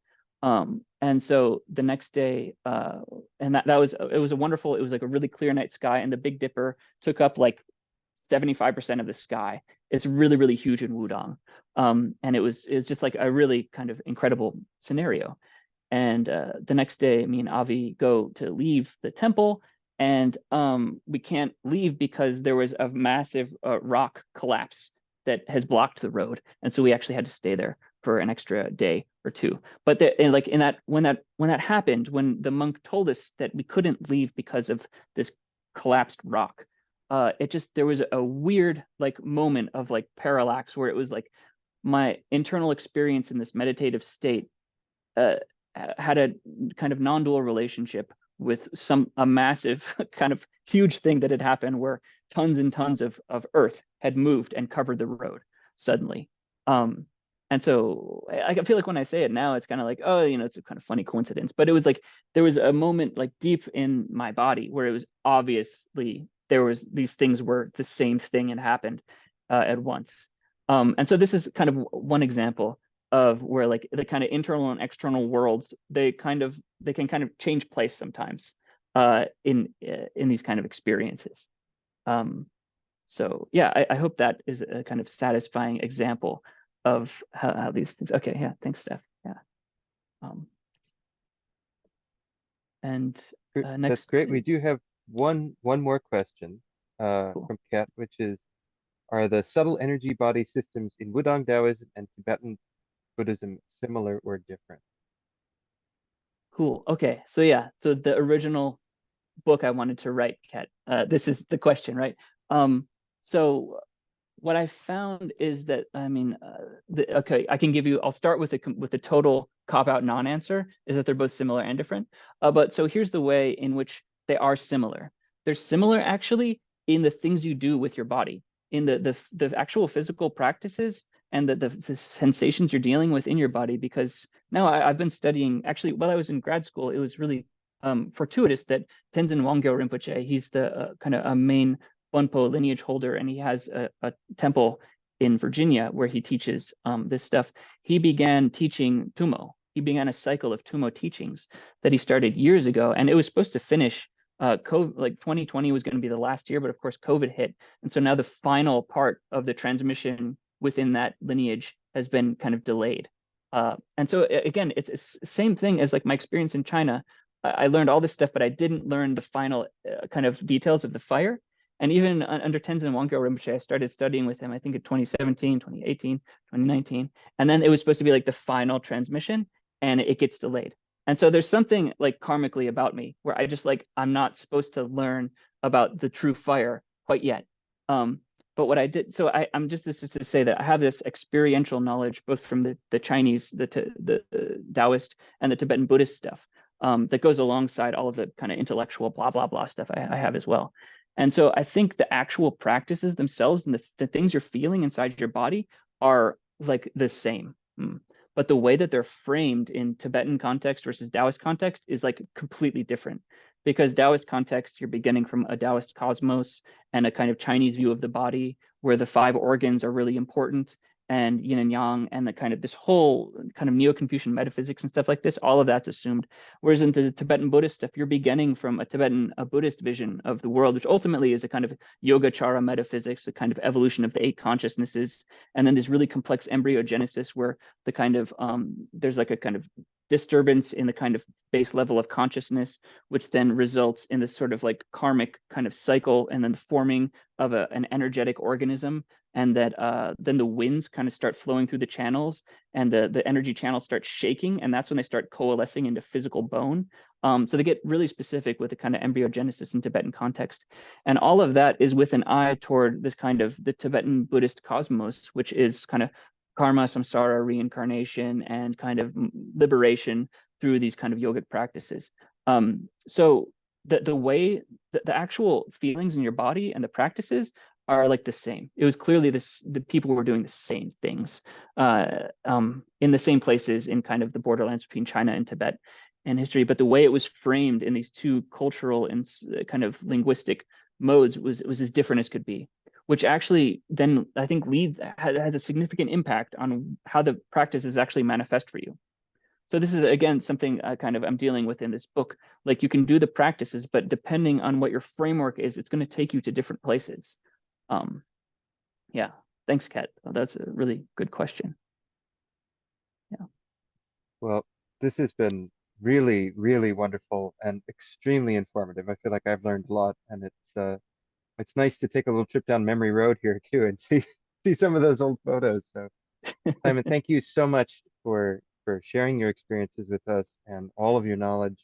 And so the next day, and that was, it was a wonderful, it was like a really clear night sky, and the Big Dipper took up like 75% of the sky. It's really, really huge in Wudang. And it was just like a really kind of incredible scenario. And the next day, me and Avi go to leave the temple, and we can't leave because there was a massive rock collapse that has blocked the road. And so we actually had to stay there for an extra day or two. But like in that when that happened, when the monk told us that we couldn't leave because of this collapsed rock, there was a weird like moment of like parallax where it was like my internal experience in this meditative state had a kind of non-dual relationship with a massive kind of huge thing that had happened where tons and tons of earth had moved and covered the road suddenly. And so I feel like when I say it now, it's kind of like, oh, it's a kind of funny coincidence. But it was like there was a moment like deep in my body where it was obviously there was these things where the same thing had happened at once. And so this is kind of one example of where like the kind of internal and external worlds they can kind of change place sometimes in these kind of experiences. So yeah, I hope that is a kind of satisfying example of how these things. Okay, yeah, thanks, Steph. Yeah. And That's next, great. We do have one more question cool. from Kat, which is, are the subtle energy body systems in Wudang Taoism and Tibetan Buddhism similar or different? Cool. Okay. So yeah, so the original book I wanted to write, Kat, this is the question, right? So what I found is that, I mean, okay, I'll start with the total cop-out non-answer, is that they're both similar and different. But so here's the way in which they are similar. They're similar actually in the things you do with your body, in the actual physical practices and the sensations you're dealing with in your body. Because now I've been studying, actually, while I was in grad school, it was really fortuitous that Tenzin Wangyal Rinpoche, he's the kind of a main Bonpo lineage holder, and he has a temple in Virginia where he teaches this stuff. He began teaching Tumo. He began a cycle of Tumo teachings that he started years ago, and it was supposed to finish. COVID, like 2020 was going to be the last year, but of course COVID hit, and so now the final part of the transmission within that lineage has been kind of delayed. And so again, it's the same thing as like my experience in China. I learned all this stuff, but I didn't learn the final kind of details of the fire. And even under Tenzin Wangyal Rinpoche, I started studying with him, I think in 2017, 2018, 2019. And then it was supposed to be like the final transmission, and it gets delayed. And so there's something like karmically about me where I just like, I'm not supposed to learn about the true fire quite yet. But what I did, so I'm just to say that I have this experiential knowledge, both from the Chinese, the Taoist and the Tibetan Buddhist stuff that goes alongside all of the kind of intellectual blah, blah, blah stuff I have as well. And so I think the actual practices themselves and the things you're feeling inside your body are like the same. But the way that they're framed in Tibetan context versus Taoist context is like completely different. Because Taoist context, you're beginning from a Taoist cosmos and a kind of Chinese view of the body, where the 5 organs are really important, and yin and yang, and the kind of this whole kind of Neo-Confucian metaphysics and stuff like this, all of that's assumed. Whereas in the Tibetan Buddhist stuff, you're beginning from a Buddhist vision of the world, which ultimately is a kind of Yogacara metaphysics, a kind of evolution of the 8 consciousnesses, and then this really complex embryogenesis where the kind of there's like a kind of disturbance in the kind of base level of consciousness, which then results in this sort of like karmic kind of cycle, and then the forming of an energetic organism, and that then the winds kind of start flowing through the channels, and the energy channels start shaking, and that's when they start coalescing into physical bone. So they get really specific with the kind of embryogenesis in Tibetan context. And all of that is with an eye toward this kind of the Tibetan Buddhist cosmos, which is kind of karma, samsara, reincarnation, and kind of liberation through these kind of yogic practices. So the way that the actual feelings in your body and the practices are like the same. It was clearly the people were doing the same things in the same places in kind of the borderlands between China and Tibet and history. But the way it was framed in these 2 cultural and kind of linguistic modes was as different as could be, which actually then I think has a significant impact on how the practices actually manifest for you. So this is, again, something I'm dealing with in this book. Like you can do the practices, but depending on what your framework is, it's going to take you to different places. Yeah, thanks, Kat. That's a really good question. Yeah. Well, this has been really, really wonderful and extremely informative. I feel like I've learned a lot, and it's nice to take a little trip down memory road here too and see some of those old photos. So Simon, thank you so much for sharing your experiences with us and all of your knowledge.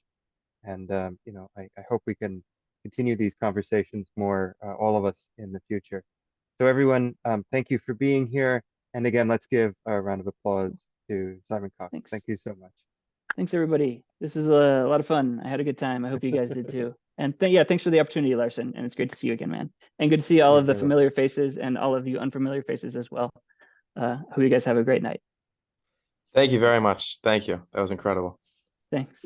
And I hope we can continue these conversations more, all of us in the future. So everyone, thank you for being here. And again, let's give a round of applause to Simon Cox. Thanks. Thank you so much. Thanks, everybody. This was a lot of fun. I had a good time. I hope you guys did too. And yeah, thanks for the opportunity, Larson. And it's great to see you again, man. And good to see all You're of the very welcome. familiar faces and all of you unfamiliar faces as well. Hope you guys have a great night. Thank you very much. Thank you. That was incredible. Thanks.